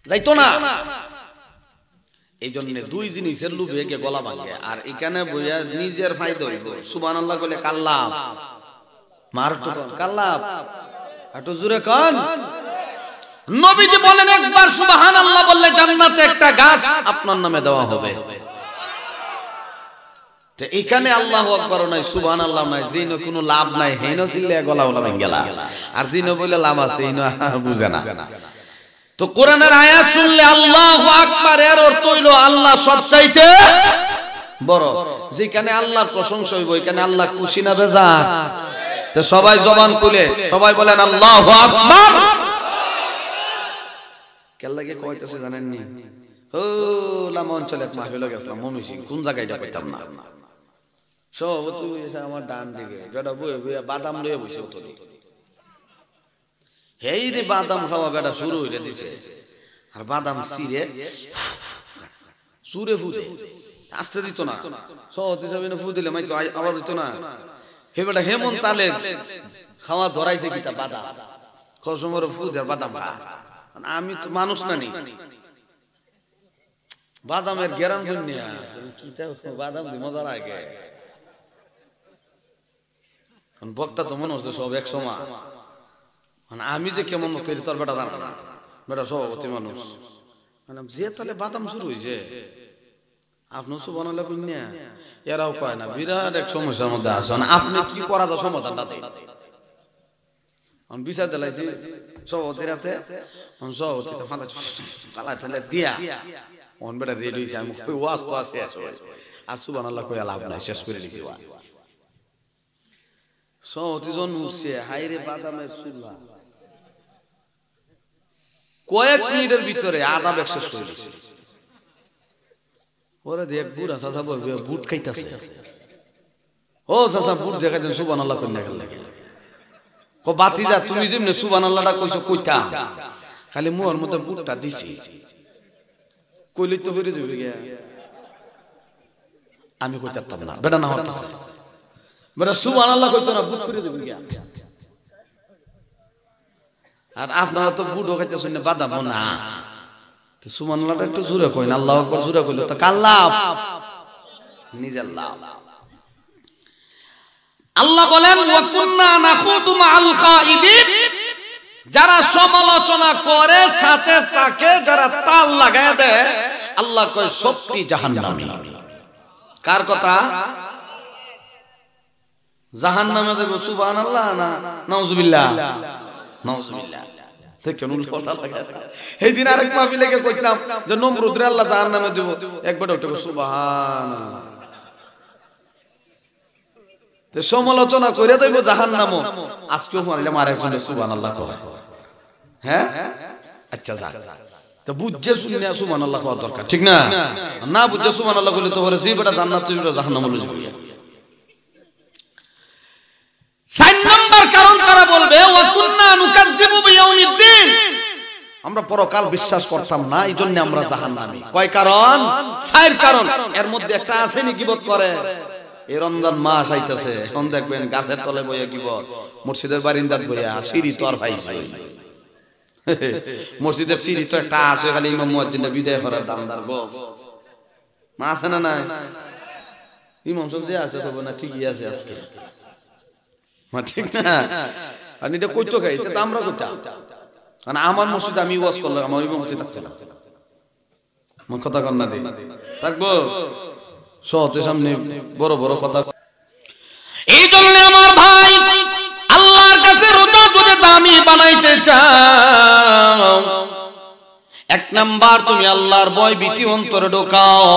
যাইতো না। এই জন্য 2 জিনিসের লোভে কে গলা ভাঙে। আর এখানে বইয়া নিজের ফায়দা হইব। সুবহানাল্লাহ কইলে কাল্লাব, মার তো কাল্লাব, একটু জোরে কোন। নবীজি বলেন একবার সুবহানাল্লাহ বললে জান্নাতে একটা গাছ আপনার নামে দেওয়া হবে। তো এখানে আল্লাহু আকবার নাই, সুবহানাল্লাহ নাই, জিনো কোনো লাভ নাই, হেনো ছিলে গলা ভাঙ গেলা। আর জিনো বলে লাভ আছে, ইনো বুঝে না। তো কোরআনের আয়াত শুনলে আল্লাহু আকবার এর অর্থ হইলো আল্লাহ সবচাইতে বড়। যেখানে আল্লাহর প্রশংসা হইব এখানে আল্লাহ খুশি না বেজার? তো সবাই জবান খুলে সবাই বলেন আল্লাহু আকবার। কেল্লাকে কইতাছে জানেন নি? ও লাম অঞ্চলে এক মাহফিলে গেছিলাম, মমিসিং কোন জায়গায়টা কইতাম না। সব তুই আমার ডান দিকে যেটা বইয়ে বইয়ে বাদাম লয়ে বসে তো হেই রে বাদাম খাওয়া বেটা শুরু হইলে দিছে। আর বাদাম সিরে সুরে ফুদে আসতে দিত না, সহজ হিসাবে ফু দিলে মাইক আওয়াজ হইতো না। হে বেটা হেমন তালে খাওয়া ধরাইছে কিতা বাদাম কসমর ফু দে বাদাম খা। আমি তো মানুষ না নি, বাদামের গ্যারান বন্যা কিতা বাদাম দি মজা লাগে। বক্তা তো মনে হচ্ছে সব এক সময়, মানে আমি যে কেমন তৈরি তোর বেটা জানা না, বেটা সভাপতি মানুষ, মানে যে তাহলে বাদাম শুরু হয়েছে আপনি সুবহানাল্লাহ কইন না এরাও কয় না বিরাট এক সমস্যার মধ্যে আছেন আপনি কি করা যায় সমাধানটা দেন অন বিচার দিলাইছি সবতেরাতে অন সবতে ফালা চলে দিয়া অন বেটা রেডি হইছে আমি কই ওয়াজ তো আছে আর সুবহানাল্লাহ কই লাভ নাই শেষ করে দিছি ওয়াজ সবতে জন উঠছে হাইরে বাদামের সুল্লা কয়েক মিনিটের ভিতরে আদা শেষ করে দিছে ওরে দেখ বুড়া চাচা বলবে বুট খাইতাছে ও চাচা বুট দেখাইতেন সুবহানাল্লাহ কই না গেল কো বাতিজা তুমি যেমনে সুবহানাল্লাহটা কইছো কইতা খালি মুহর মধ্যে বুটটা দিছি কইলি তো ফিরে যাবে গিয়া আমি কইতাম না বেটা না হতাছে বেটা সুবহানাল্লাহ কইতো না বুট ফিরে যাবে গিয়া আর আপনারা তো বুট খাইতেছেন না বাদাম না তো সুবহানাল্লাহটা একটু জোরে কইন আল্লাহু আকবার জোরে কইলো তো কাল্লাহ নিজের লাভ আল্লাহ বলেন ওয়া কুননা নাখুদু মাআল খাইদিন যারা সমালোচনা করে সাথে তাকে যারা তাল লাগায় দেয় আল্লাহ কয় সবটি জাহান্নামী কার কথা জাহান্নামে দেব সুবহানাল্লাহ না নাউজুবিল্লাহ নাউজুবিল্লাহ দেখেন উল্টো কথা লাগায় এই দিন আরেক মাহফিলে গিয়ে কইতাম যে নমরুদরে আল্লাহ জাহান্নামে দেব একবার ওটা সুবহানাল্লাহ তে সমালোচনা কইরা দেব জাহান্নামও আজকেও মারলে মারে একজন সুবহানাল্লাহ কয় হ্যাঁ আচ্ছা যা তো বুঝে শুনে সুবহানাল্লাহ কওয়া দরকার ঠিক না না বুঝে সুবহানাল্লাহ কইলে তো বলে জি বেটা জান্নাত চলে জাহান্নাম হলো যাবে 4 নাম্বার কারণ তারা বলবে ওয়া কুননা নুকাযযিবু বিয়াউমিদ্দিন আমরা পরকাল বিশ্বাস করতাম না এইজন্য আমরা জাহান্নামী কয় কারণ 4 কারণ এর মধ্যে একটা আছে নি গীবত করে এই রমজান মাস আইতাছে এখন দেখবেন গাছের তলে বইয়া গীবত মসজিদের বারিন্দাত বইয়া সিঁড়ি তো আর পাইছে মসজিদের সিঁড়ি তো একটা আছে খালি ইমাম মুয়াজ্জিনটা বিদায় করার দামদার গো মা আছে না নাই ইমাম সাহেব যে আছে কইবো না ঠিকই আছে আজকে মা ঠিক না আর এটা কইতো খাই তো আমরা কইতাম কারণ আমার মসজিদে আমি ওয়াজ করলাম আমার ইমামতি থাকতে না মন কথা কর না দেই থাকবো সহজে সামনে বড় বড় কথা এই জন্য আমার ভাই আল্লাহর কাছে রোজা যদি দামি বানাইতে চাও 1 নাম্বার তুমি আল্লাহর ভয় ভীতি অন্তরে ঢোকাও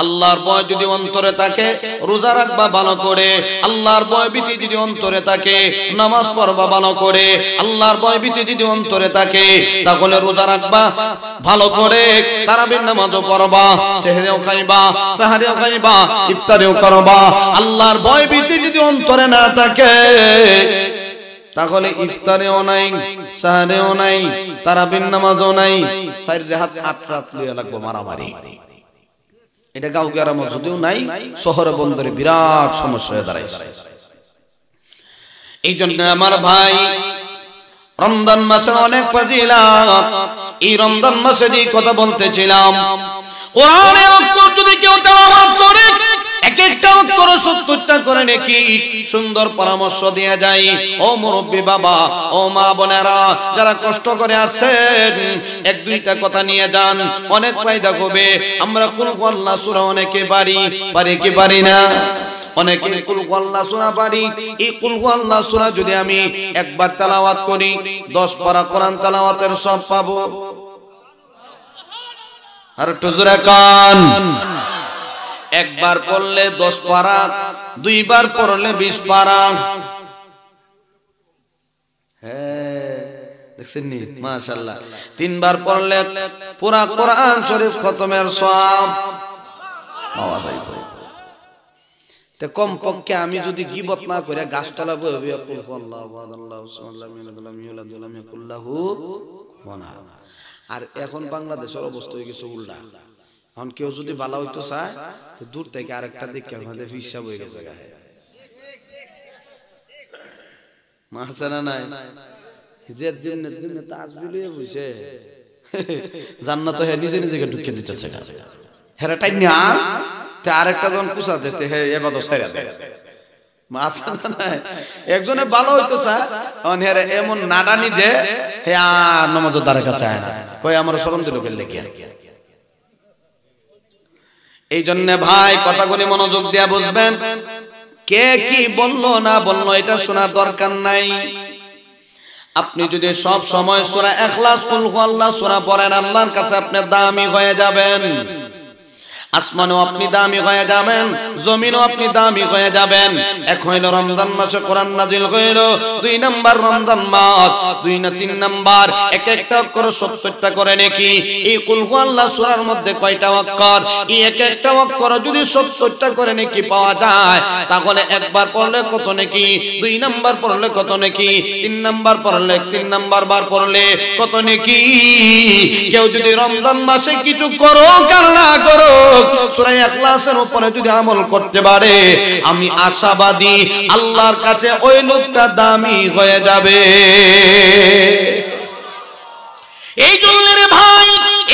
আল্লাহর ভয় যদি অন্তরে থাকে রোজা রাখবা ভালো করে আল্লাহর ভয় ভীতি যদি অন্তরে থাকে নামাজ পড়বা ভালো করে আল্লাহর ভয় ভীতি যদি অন্তরে থাকে তাহলে রোজা রাখবা ভালো করে তারাবির নামাজও পড়বা সেহরিও খাইবা সাহারিও খাইবা ইফতারিও করবা আল্লাহর ভয় ভীতি যদি অন্তরে না থাকে তাহলে ইফতারেও নাই সাহারেও নাই তারাবির নামাজও নাই সাইর যে হাত রাত লইয়া লাগবো মারামারি এটা গাঁও গ্রাম যদিও নাই শহরে বন্দরে বিরাট সমস্যা হয়ে দাঁড়াইছে এই জন্য আমার ভাই রমজান মাসের অনেক ফজিলত এই রমজান মাসে যে কথা বলতেছিলাম কোরআনের অক্ষর যদি কেউ তেলাওয়াত করে এক একটা অক্ষর 70টা করে নাকি সুন্দর পরামর্শ দেয়া যায় ও মুরব্বি বাবা ও মা বোনেরা যারা কষ্ট করে আসছেন 1-2টা কথা নিয়ে যান অনেক ফায়দা হবে আমরা কুল আল্লাহ সূরা অনেকে পারি কি পারি না অনেকে কুল আল্লাহ সূরা পারি এই কুল আল্লাহ সূরা যদি আমি একবার তেলাওয়াত করি 10 পারা কোরআন তেলাওয়াতের সব পাবো আর একটু জোরে কান একবার পড়লে 10 পারা 2 বার পড়লে 20 পারা হ্যাঁ দেখছেন নি মাশাআল্লাহ 3 বার পড়লে পুরা কোরআন শরীফ খতমের সওয়াব পাওয়া যায় তে কম পক্ষে আমি যদি গীবত না করে গাছতলা বইবি আল্লাহু আল্লাহু সাল্লাল্লাহু আর এখন বাংলাদেশের অবস্থা হয়ে গেছে উল্টা এখন কেউ যদি ভালো হইতো চায় তো দূর থেকে আরেকটা দেখে আমাদের হিসাব হয়ে গেছে মাসানা নাই যে দিন তাসবিহ বুঝে জান্নাত হে নিজে নিজেকে ঢুকে দিতেছে হেরাটাই না তে আরেকটা জন কুসা দিতে হে এবাদত ছাইরা দেয় মাসানা নাই একজনে ভালো হইতো চায় এখন হেরে এমন নাডানি দে হে আর নামাজের দ্বারে কাছে আয় কই আমার শরম দিল গেল দেখিয়া এই জন্য ভাই কথাগুলি মনোযোগ দিয়ে বুঝবেন। কে কি বললো না বললো এটা শোনার দরকার নাই। আপনি যদি সব সময় সূরা ইখলাস কুল হুয়াল্লাহ সূরা পড়েন, আল্লাহর কাছে আপনি দামি হয়ে যাবেন। আসমানও আপনি দামি হয়ে যাবেন, জমিনও আপনি দামি হয়ে যাবেন। এক হইল রমজান মাসে কোরআন নাজিল হইল, 2 নাম্বার রমজান মাস, 2 না 3 নাম্বার, এক একটা অক্ষর 70টা করে নাকি। এই কুল হুয়াল্লাহ সূরার মধ্যে কয়টা অক্ষর? এই এক একটা অক্ষর যদি 70টা করে নাকি পাওয়া যায়, তাহলে একবার পড়লে কত নাকি, 2 নাম্বার পড়লে কত নাকি, 3 নাম্বার পড়লে 3 নাম্বার বার পড়লে কত নাকি। কেউ যদি রমজান মাসে কিছু করো আর না করো, সূরা ইখলাসের উপরে যদি আমল করতে পারে, আমি আশাবাদী আল্লাহর কাছে ওই লোকটা দামি হয়ে যাবে। এই জন্য রে ভাই,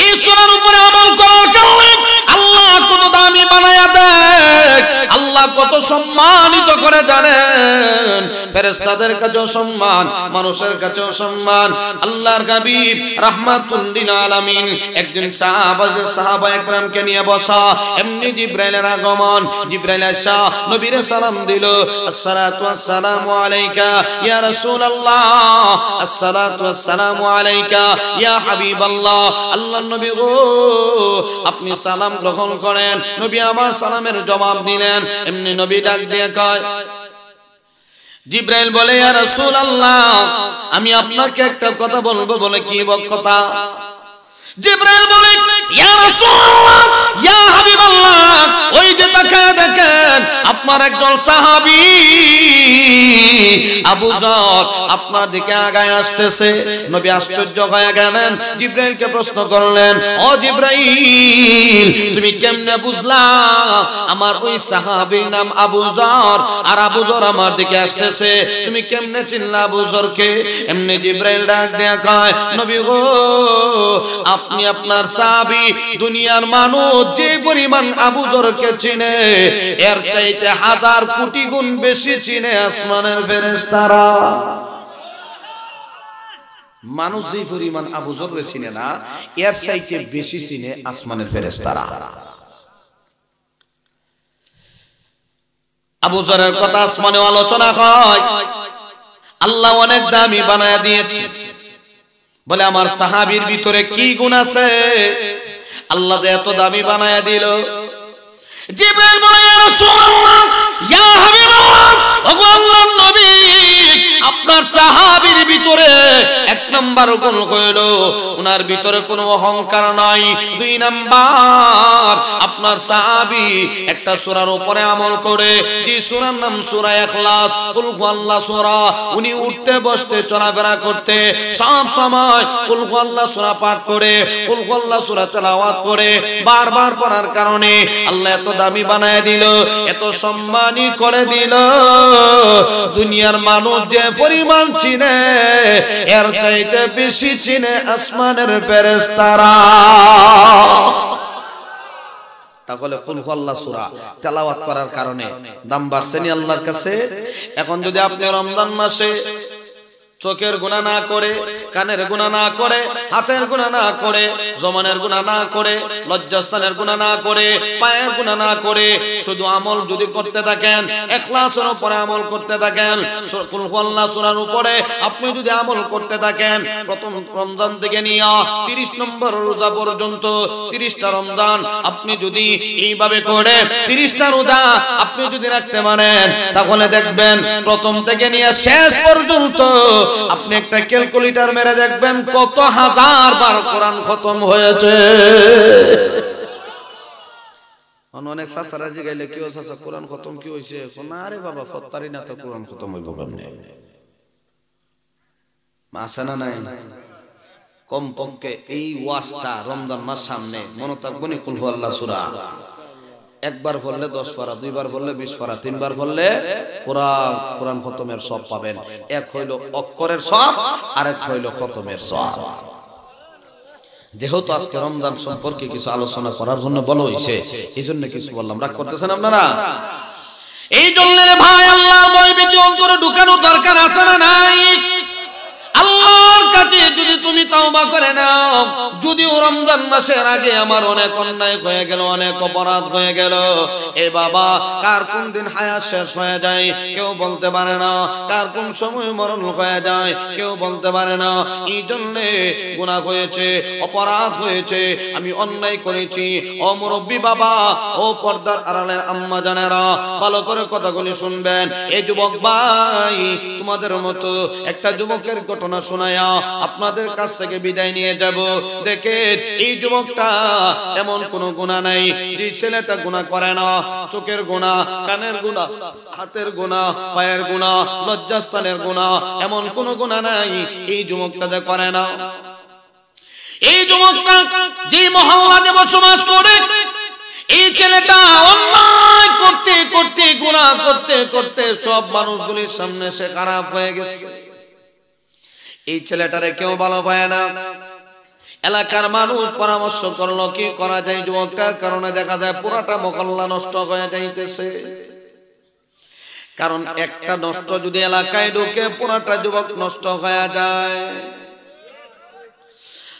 এই সূরার উপরে আমল করার কারণে আল্লাহ কত দামি বানায়া দেয়, আল্লাহ কত সম্মানিত করে জানেন। ফেরেশতাদের কাছেও সম্মান, মানুষের কাছেও সম্মান। আল্লাহর হাবিব রাহমাতুল লিল আলামিন একজন সাহাবা একরামকে নিয়ে বসা, এমনি জিবরাইলের আগমন। জিবরাইল আসা নবীর সালাম দিল, আসসালাতু ওয়াসসালামু আলাইকা ইয়া রাসূলুল্লাহ, আসসালাতু ওয়াসসালামু আলাইকা ইয়া হাবিবাল্লাহ। আল্লাহর নবী গো, আপনি সালাম গ্রহণ করেন। নবী আমার সালামের জবাব দিলেন। এমনি নবী ডাক দিয়ে কয়, জিবরাইল বলে, ইয়া রাসূলুল্লাহ, আমি আপনাকে একটা কথা বলবো। বলে, কি কথা? জিবরাইল বলে, ইয়া রাসূলুল্লাহ, ইয়া হাবিবাল্লাহ, ওই যে তাকায় দেখেন আপনার একজন সাহাবী আবু যর আপনার দিকে আগায় আসতেছে। নবী আশ্চর্য হয়ে গেলেন, জিবরাইলকে প্রশ্ন করলেন, ও জিবরাইল, তুমি কেমনে বুঝলা আমার ওই সাহাবীর নাম আবু যর, আর আবু যর আমার দিকে আসতেছে? তুমি কেমনে চিনলা আবু যরকে? এমনি জিবরাইল ডাক দেয়া কয়, নবী গো, আপনি আপনার সাহাবী, দুনিয়ার মানুষ যে পরিমাণ আবু যরকে চিনে, এর চাইতে 1000 কোটি গুণ বেশি চিনে আসমানের ফেরেশতারা। মানুষ যে পরিমাণ আবু যরকে চিনে না, এর চাইতে বেশি চিনে আসমানের ফেরেশতারা। আবু যরের কথা আসমানে আলোচনা হয়, আল্লাহ অনেক দামি বানায়া দিয়েছে। বলে, আমার সাহাবীর ভিতরে কি গুণ আছে আল্লাহ এত দামি বানায়া দিল? জিবরাইল বলে, ইয়া রাসূলুল্লাহ, ইয়া হাবিবাল্লাহ, ওগো আল্লাহর নবী, আপনার সাহাবীর ভিতরে এক নাম্বার গুণ হলো ওনার ভিতরে কোনো অহংকার নাই। 2 নাম্বার, আপনার সাহাবী একটা সূরার উপরে আমল করে, যে সূরার নাম সূরা ইখলাস কুল হুয়াল্লাহ সূরা, উনি উঠতে বসতে চলাফেরা করতে সব সময় কুল হুয়াল্লাহ সূরা পাঠ করে, কুল হুয়াল্লাহ সূরা তেলাওয়াত করে, বারবার পড়ার কারণে আল্লাহ এত দামি বানায় দিল, এত সম্মানী করে দিল। দুনিয়ার মানুষ যে পরিমাণ চিনে, এর চাইতে বেশি চিনে আসমানের ফেরেশতারা। তাহলে কুল হুয়াল্লাহ সূরা তেলাওয়াত করার কারণে দাম বাড়ছে নি আল্লাহর কাছে? এখন যদি আপনি রমজান মাসে চোখের গুনাহ না করে, কানের গুনাহ না করে, হাতের গুনাহ না করে, জবানের গুনাহ না করে, লজ্জাস্থানের গুনাহ না করে, পায়ের গুনাহ না করে, শুধু আমল যদি করতে থাকেন, ইখলাসের উপরে আমল করতে থাকেন, কুল হুয়াল্লাহ সূরার উপরে আপনি যদি আমল করতে থাকেন, প্রথম রমজান থেকে নিয়ে 30 নম্বর রোজা পর্যন্ত 30টা রমজান আপনি যদি এইভাবে করে 30টা রোজা আপনি যদি রাখতে পারেন, তাহলে দেখবেন প্রথম থেকে নিয়ে শেষ পর্যন্ত আপনি একটা ক্যালকুলেটর মেরে দেখবেন কত হাজার বার কোরআন খতম হয়েছে। অনেক চাচারা জিগাইলে, কি চাচা কোরআন খতম কি হইছে? না রে বাবা, ফত্তারি না তো কোরআন খতম হইব কেমনে? আছে না নাই? কমপক্ষে এই ওয়াজটা রমজান মাস সামনে মনে থাকবনি, কুল হুয়াল্লাহ সূরা একবার পড়লে 10 পারা, 2 বার পড়লে 20 পারা, 3 বার পড়লে কোরআন খতমের সওয়াব পাবেন। এক হইল অক্ষরের সওয়াব, আরেক হইল খতমের সওয়াব। যেহেতু আজকে রমজান সম্পর্কে কিছু আলোচনা করার জন্য বলা হইছে, এইজন্য কিছু বললাম। রাগ করতেছেন আপনারা? এই জন্য রে ভাই, আল্লাহর ভয় ভীতি অন্তরে ঢুকানোর দরকার আছে না নাই? আল্লাহর কাছে যদি তুমি তওবা করে নাও, যদিও রমজান মাসের আগে আমার অনেক অন্যায় হয়ে গেল, অনেক অপরাধ হয়ে গেল, এ বাবা কার কোন দিন হায়াত শেষ হয়ে যায় কেউ বলতে পারে না, কার কোন সময় মরণ হয়ে যায় কেউ বলতে পারে না। এই জন্যে গুনাহ হয়েছে, অপরাধ হয়েছে, আমি অন্যায় করেছি। ও মুরব্বী বাবা, ও পর্দার আড়ালের আম্মা জানেরা, ভালো করে কথাগুলি শুনবেন। এই যুবক ভাই, তোমাদের মতো একটা যুবকের ঘটনা শোনায়া আপনাদের কাছ থেকে বিদায় নিয়ে যাব। দেখেন এই যুবকটা এমন কোন গুনাহ নাই যে ছেলেটা গুনাহ করে না। চোখের গুনাহ, কানের গুনাহ, হাতের গুনাহ, পায়ের গুনাহ, লজ্জাস্থানের গুনাহ, এমন কোন গুনাহ নাই এই যুবকটা যে করে না। এই যুবকটা যে মহল্লাতে বসবাস করে, এই ছেলেটা অন্যায় করতে করতে, গুনাহ করতে করতে সব মানুষগুলির সামনে সে খারাপ হয়ে গেছে। এই ছেলেটারে কেউ ভালো পায় না। এলাকার মানুষ পরামর্শ করলো কি করা যায় যুবকটার কারণে, দেখা যায় পুরাটা মহল্লা নষ্ট হয়ে যাইতেছে। কারণ একটা নষ্ট যদি এলাকায় ঢুকে, পুরাটা যুবক নষ্ট হয়ে যায়।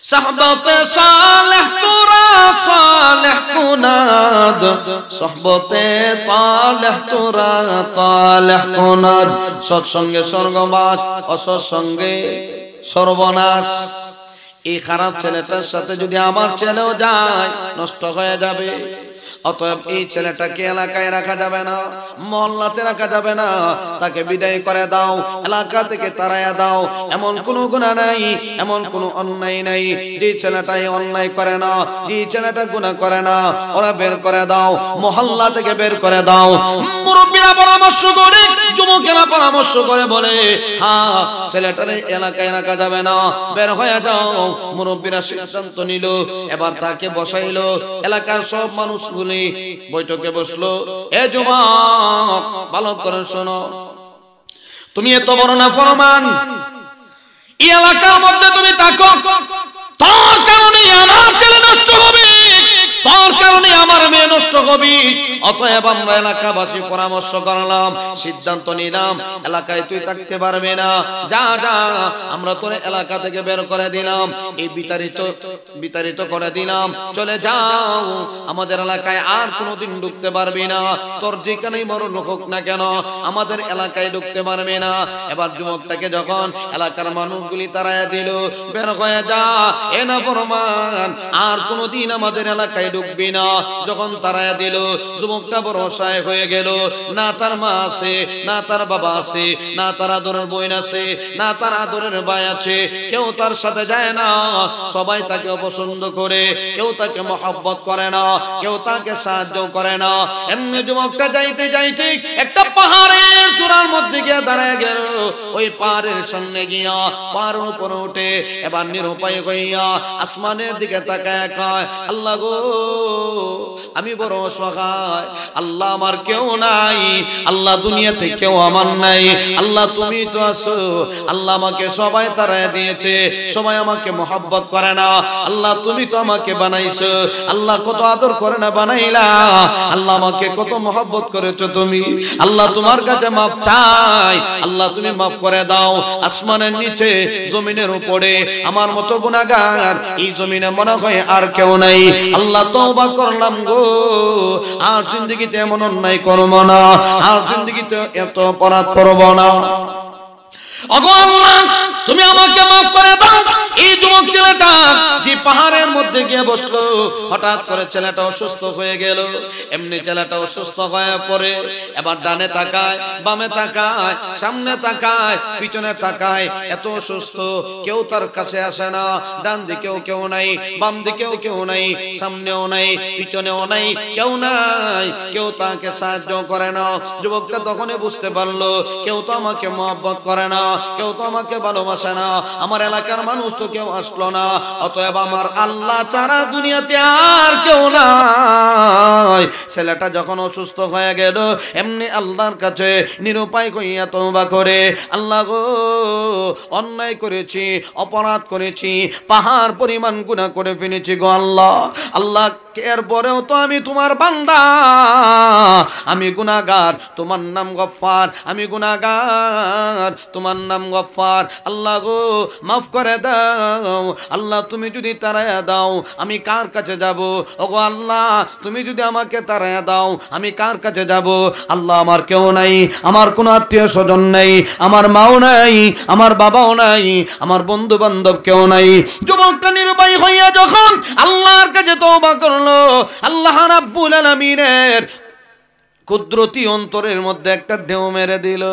صحبت صالح ترا صالح كناد صحبت طالح ترا طالح كناد সৎসঙ্গে স্বর্গবাস, অসৎসঙ্গে সর্বনাশ। এই খারাপ ছেলেটার সাথে যদি আমার ছেলেও যায়, নষ্ট হয়ে যাবে। অতএব এই ছেলেটাকে এলাকায় রাখা যাবে না, মহল্লাতে রাখা যাবে না, তাকে বিদায় করে দাও, এলাকা থেকে তাড়াইয়া দাও। এমন কোনো গুনাহ নাই, এমন কোনো অন্যায় নাই যে ছেলেটাই অন্যায় করে না, যে ছেলেটা গুনাহ করে না, ওরা বের করে দাও, মহল্লা থেকে বের করে দাও। মুরব্বিরা পরামর্শ করে, যুবকেরা পরামর্শ করে বলে, হ্যাঁ ছেলেটারে এলাকায় রাখা যাবে না, বের হয়ে যাও। মুরব্বিরা সিদ্ধান্ত নিল, এবার তাকে বসাইলো। এলাকার সব মানুষগুলো বৈঠকে বসলো। এ যুবক, ভালো করে শোনো, তুমি এত বড় না ফরমান, এই এলাকার মধ্যে তুমি থাকো, তোর কারণে আমার ছেলে নষ্ট হবে, তোর কারণে আমার মেয়ে নষ্ট হবে। অতএব আমরা এলাকাবাসী পরামর্শ করলাম, সিদ্ধান্ত নিলাম, এলাকায় তুই থাকতে পারবে না, যা যা, আমরা তোর এলাকা থেকে বের করে দিলাম, এই বিতাড়িত করে দিলাম, চলে যাও, আমাদের এলাকায় আর কোনোদিন ঢুকতে পারবি না, তোর যেখানেই মরণ হোক না কেন আমাদের এলাকায় ঢুকতে পারবে না। এবার যুবকটাকে যখন এলাকার মানুষগুলি তাড়াইয়া দিল, বের হয়ে যা, এ না ফরমান, আর কোনোদিন আমাদের এলাকায় ঢুকবি না। যখন তাড়াইয়া দিল, যুবকটা বড় অসহায় হয়ে গেল। না তার মা আছে, না তার বাবা আছে, না তার আদরের বোন আছে, না তার আদরের ভাই আছে, কেউ তার সাথে যায় না, সবাই তাকে অপছন্দ করে, কেউ তাকে মহব্বত করে না, কেউ তাকে সাহায্য করে না। এমনি যুবকটা যাইতে যাইতে একটা পাহাড়ের চূড়ার মধ্যে গিয়ে দাঁড়ায় গেল। ওই পাহাড়ের সামনে গিয়া পাহাড়ের উপরে উঠে এবার নিরুপায় হইয়া আসমানের দিকে তাকায় কয়, আল্লাহ গো, আমি বড় অসহায়, আল্লাহ আমার কেউ নাই, আল্লাহ দুনিয়াতে কেউ আমার নাই, আল্লাহ তুমি তো আছো, আল্লাহ আমাকে সবাই তাড়ায় দিয়েছে, সবাই আমাকে মহব্বত করে না, আল্লাহ তুমি তো আমাকে বানাইছো, আল্লাহ কত আদর করে না বানাইলা, আল্লাহ আমাকে কত মহব্বত করেছো তুমি, আল্লাহ তোমার কাছে মাফ চাই, আল্লাহ তুমি মাফ করে দাও। আসমানের নিচে, জমিনের উপরে আমার মতো গুনাহগার এই জমিনে মনে হয় আর কেউ নাই, আল্লাহ তওবা করলাম গো, আর জিন্দেগিতে এমন অন্যায় করব না, আর জিন্দেগিতে এত অপরাধ করব না। ওগো আল্লাহ, তুমি আমাকে মাফ করে দাও। এই যুবক ছেলেটা যে পাহাড়ের মধ্যে গিয়ে বসলো, হঠাৎ করে ছেলেটা অসুস্থ হয়ে গেল। এমনি ছেলেটা অসুস্থ হয়ে পড়ে, এবার ডানে তাকায়, বামে তাকায়, সামনে তাকায়, পিছনে তাকায়, এত অসুস্থ, কেউ তার কাছে আসে না। ডান দিকেও কেউ নাই, বাম দিকেও কেউ নাই, সামনেও নাই, পিছনেও নাই, কেউ নাই, কেউ তাকে সাহায্য করে না। যুবকটা তখনই বুঝতে পারলো, কেউ তো আমাকে মহব্বত করে না, কেউ তো আমাকে ভালোবাসে না, আমার এলাকার মানুষ তো কেউ আসলো না, অতএব আমার আল্লাহ ছাড়া দুনিয়াতে আর কেউ নাই। ছেলেটা যখন অসুস্থ হয়ে গেল, এমনি আল্লাহর কাছে নিরুপায় হইয়া তওবা করে, আল্লাহ গো, অন্যায় করেছি, অপরাধ করেছি, পাহাড় পরিমাণ গুনাহ করে ফেলেছি গো আল্লাহ, আল্লাহ এরপরেও তো আমি তোমার বান্দা, আমি গুনাহগার, তোমার নাম গফফার, আমি গুনাহগার, তোমার নাম গফফার। আল্লাহ গো মাফ করে দাও। আল্লাহ তুমি যদি তাড়ায়া দাও আমি কার কাছে যাব? ওগো আল্লাহ তুমি যদি আমাকে তাড়ায়া দাও আমি কার কাছে যাব? আল্লাহ আমার কেউ নাই, আমার কোনো আত্মীয় স্বজন নাই, আমার মাও নাই, আমার বাবাও নাই, আমার বন্ধু বান্ধব কেউ নাই। যুবকটা নিরুপায় হইয়া যখন আল্লাহর কাছে তওবা করলো, আল্লাহ রাব্বুল আলামিনের কুদরতি অন্তরের মধ্যে একটা ঢেউ মেরে দিল।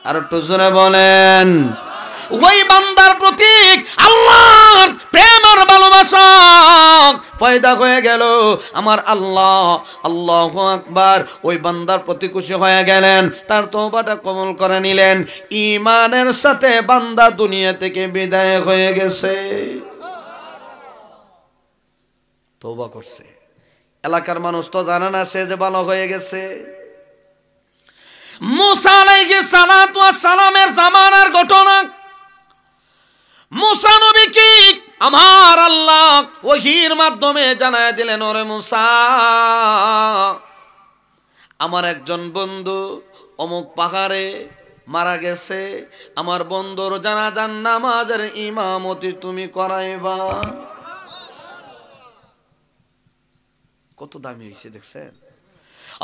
আর একটু জোরে বলেন। ওই বান্দার প্রতি আল্লাহর প্রেম আর ভালোবাসা পয়দা হয়ে গেল। আমার আল্লাহ, আল্লাহু আকবার, ওই বান্দার প্রতি খুশি হয়ে গেলেন, তার তওবাটা কবুল করে নিলেন। ঈমানের সাথে বান্দা দুনিয়া থেকে বিদায় হয়ে গেছে। তওবা করছে। এলাকার মানুষ তো জানে না সে যে ভালো হয়ে গেছে। মুসা আলাইহিস সালাতু ওয়াস সালামের জামানার ঘটনা। মুসা নবীকে আমার আল্লাহ ওহীর মাধ্যমে জানায় দিলেন, ওরে মুসা, আমার একজন বন্ধু অমুক পাহাড়ে মারা গেছে, আমার বন্ধুর জানাজার নামাজের ইমামতি তুমি করাইবা। কত দামি হয়েছে দেখছেন?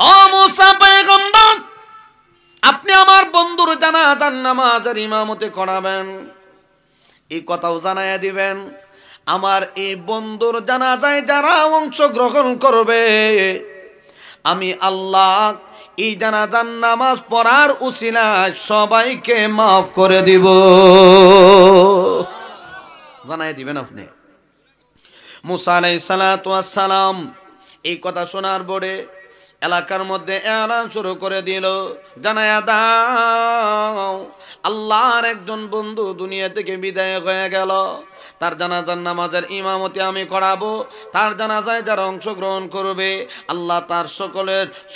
ও মুসা পয়গম্বর, আপনি আমার বন্ধুর জানাজার নামাজের ইমামতি করাবেন, এই কথাও জানাইয়া দিবেন। আমার এই বন্ধুর জানাজায় যারা অংশগ্রহণ করবে আমি আল্লাহ এই জানাজার নামাজ পড়ার উসিলায় সবাইকে মাফ করে দিব। জানাইয়া দিবেন আপনি। মুসা আলাইহিস সালাতু ওয়াস সালাম এই কথা শোনার পরে এলাকার মধ্যে এলান শুরু করে দিল, জানায়া দাও আল্লাহর একজন বন্ধু দুনিয়া থেকে বিদায় হয়ে গেল, তার জানাজার নামাজের ইমামতি আমি করাবো, তার জানাজায় যারা অংশগ্রহণ করবে আল্লাহ তার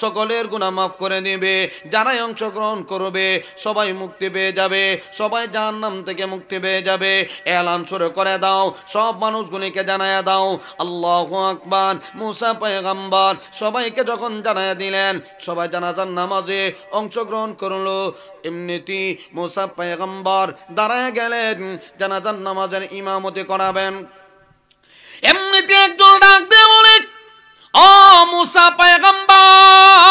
সকলের গুনাহ মাফ করে দিবে, যারাই অংশগ্রহণ করবে সবাই মুক্তি পেয়ে যাবে, সবাই জাহান্নাম থেকে মুক্তি পেয়ে যাবে। এলান শুরু করে দাও, সব মানুষগুলিকে জানায়া দাও। আল্লাহু আকবার। মুসা পয়গম্বর সবাইকে যখন জানায়া দিলেন, সবাই জানাজার নামাজে অংশগ্রহণ করলো। এমনিতেই মুসা পয়গম্বর দাঁড়ায় গেলেন জানাজার নামাজের ইমামতি করাবেন। এমনিতে একজন ডাক দিয়ে বলে, ও মুসা পয়গম্বর,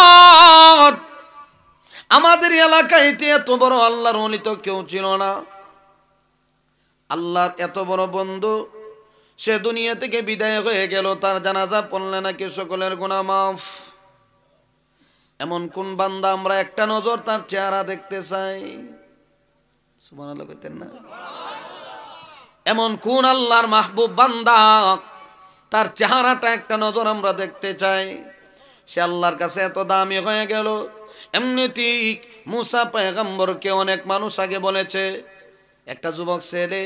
আমাদের এলাকায় এত বড় আল্লাহর ওলি তো কেউ ছিল না। আল্লাহর এত বড় বন্ধু, সে দুনিয়া থেকে বিদায় হয়ে গেল, তার জানাজা পড়লে নাকি সকলের গুনাহ মাফ। এমন কোন বান্দা আমরা একটা নজর তার চেহারা দেখতে চাই? সুবহানাল্লাহ কইতেন না? এমন কোন আল্লাহর মাহবুব বান্দা তার চেহারাটা একটা নজর আমরা দেখতে চাই? সে আল্লাহর কাছে এত দামি হয়ে গেল। এমনিতেই মুসা পয়গম্বরকে অনেক মানুষ আগে বলেছে, একটা যুবক ছেলে,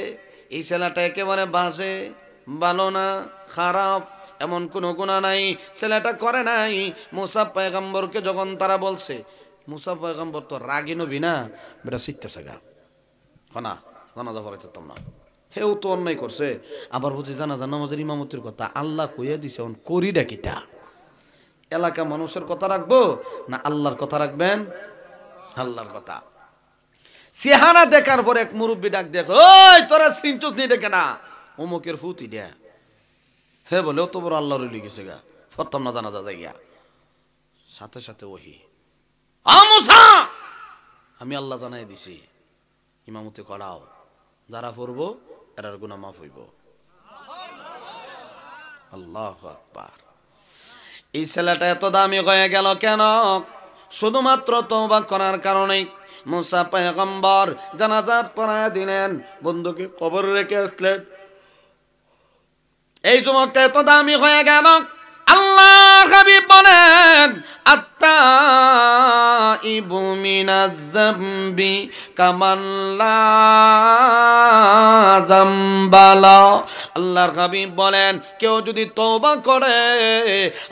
এই ছেলেটা একেবারে বাজে, ভালো না, খারাপ, এমন কোনো গুনাহ নাই, ছেলেটা করে নাই। মুসা পয়গম্বরকে যখন তারা বলছে, মুসা পয়গম্বর তো রাগী নবী না, বেটা শিখতেছে গা না, জানাজা পড়াইতাম না, হেও তো অন্যায় করছে, আবার বুঝি জানাজা নামাজের ইমামতির কথা আল্লাহ কইয়া দিছে, করি ডাকিতা। এলাকা মানুষের কথা রাখবো না আল্লাহর কথা রাখবেন? আল্লাহর কথা। চেহারা দেখার পর এক মুরব্বী ডাক দেখ, ওই তোরা সিনচুস নি দেখে না, অমুকের ফুতি দেয়া, হে বলে ও তো বড় আল্লাহর ওলি গেছে গা, ফরতাম না জানাজা যাইয়া। সাথে সাথে ওহি, মুসা আমি আল্লাহ জানাই দিছি, ইমামতি করাও, যারা পড়বো এরার গুনাহ মাফ হইব। আল্লাহু আকবার। এই ছেলেটা এত দামি হয়ে গেল কেন? শুধুমাত্র তওবা করার কারণেই। মুসা পয়গম্বর জানাজাত পড়ায় দিলেন, বন্ধুকে কবরে রেখে আসলেন। এই যুবকটা এত দামি হয়ে গেল, আল্লাহর হাবিব বলেন, আত্তাইবু মিনাজ যামবি কামান লা যামবালা। আল্লাহর হাবিব বলেন, কেউ যদি তওবা করে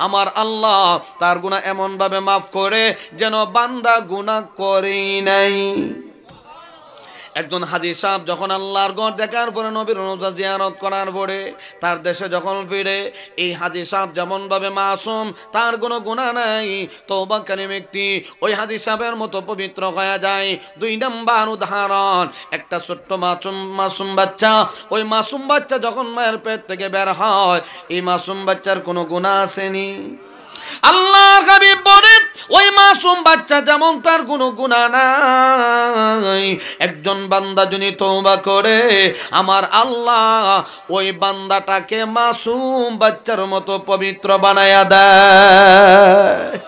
আমার আল্লাহ তার গুনাহ এমন ভাবে মাফ করে যেন বান্দা গুনাহ করেই নাই। একজন হাজী সাহেব যখন আল্লাহর ঘর দেখার পরে নবীর রওজা জিয়ারত করার পরে তার দেশে যখন ফিরে, এই হাজী সাহেব যেমন ভাবে মাসুম, তার কোনো গুনাহ নাই, তওবাকারী ব্যক্তি ওই হাজী সাহেবের মতো পবিত্র হয়ে যায়। 2 নাম্বার উদাহরণ, একটা ছোট্ট মাসুম বাচ্চা, ওই মাসুম বাচ্চা যখন মায়ের পেট থেকে বের হয়, এই মাসুম বাচ্চার কোনো গুনাহ আসেনি। আল্লাহর হাবিব বলেন ওই মাসুম বাচ্চা যেমন তার কোনো গুনাহ নাই, একজন বান্দা যদি তওবা করে আমার আল্লাহ ওই বান্দাটাকে মাসুম বাচ্চার মতো পবিত্র বানায়া দেয়।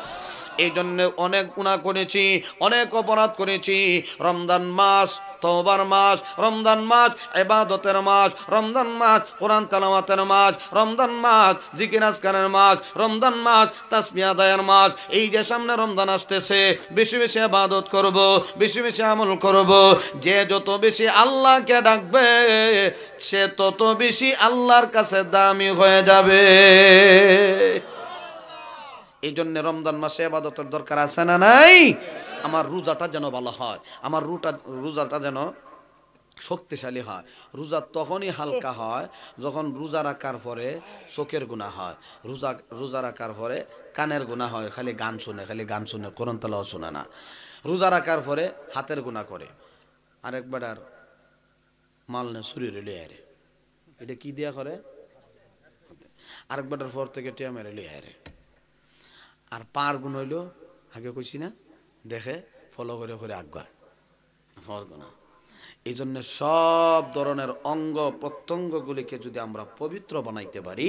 এই জন্য অনেক গুনাহ করেছি, অনেক অপরাধ করেছি। রমজান মাস তওবার মাস, রমজান মাস ইবাদতের মাস, রমজান মাস কোরআন তেলাওয়াতের মাস, রমজান মাস জিকির আজকারের মাস, রমজান মাস তাসবিহ আদায়ের মাস। এই যে সামনে রমজান আসতেছে, বেশি বেশি ইবাদত করব, বেশি বেশি আমল করব। যে যত বেশি আল্লাহকে ডাকবে সে তত বেশি আল্লাহর কাছে দামি হয়ে যাবে। এই জন্য রমজান মাসে ইবাদতের দরকার আছে না নাই? আমার রোজাটা যেন ভালো হয়, আমার রোজাটা যেন শক্তিশালী হয়। রোজা তখনই হালকা হয় যখন রোজা রাখার পরে চোখের গুনাহ হয়, রোজা রাখার পরে কানের গুনাহ হয়, খালি গান শুনে কোরআন তেলাওয়াত শুনে না। রোজা রাখার পরে হাতের গুনাহ করে, আরেকবার আর মাল নে চুরি রেলে আরে, এটা কি দিয়া করে, আরেকবার পর থেকে টিয়া মেরে লিয়ে আরে। আর পার গুণ হইল আগে কইছি না, দেখে ফলো করে করে আজ্ঞা না। এই জন্য সব ধরনের অঙ্গ প্রত্যঙ্গগুলিকে যদি আমরা পবিত্র বানাইতে পারি,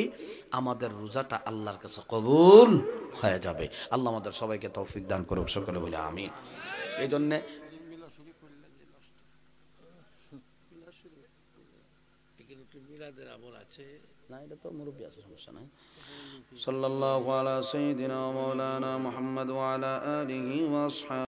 আমাদের রোজাটা আল্লাহর কাছে কবুল হয়ে যাবে। আল্লাহ আমাদের সবাইকে তৌফিক দান করুক, সকলে বলে আমিন। এই জন্যে না, এটা তো মুরব্বী আছে, সমস্যা নাই। সাল্লাল্লাহু আলা সাইয়্যিদিনা ওয়া মাওলানা মুহাম্মদ ওয়া আলা আলিহি ওয়া আসহাবিহি।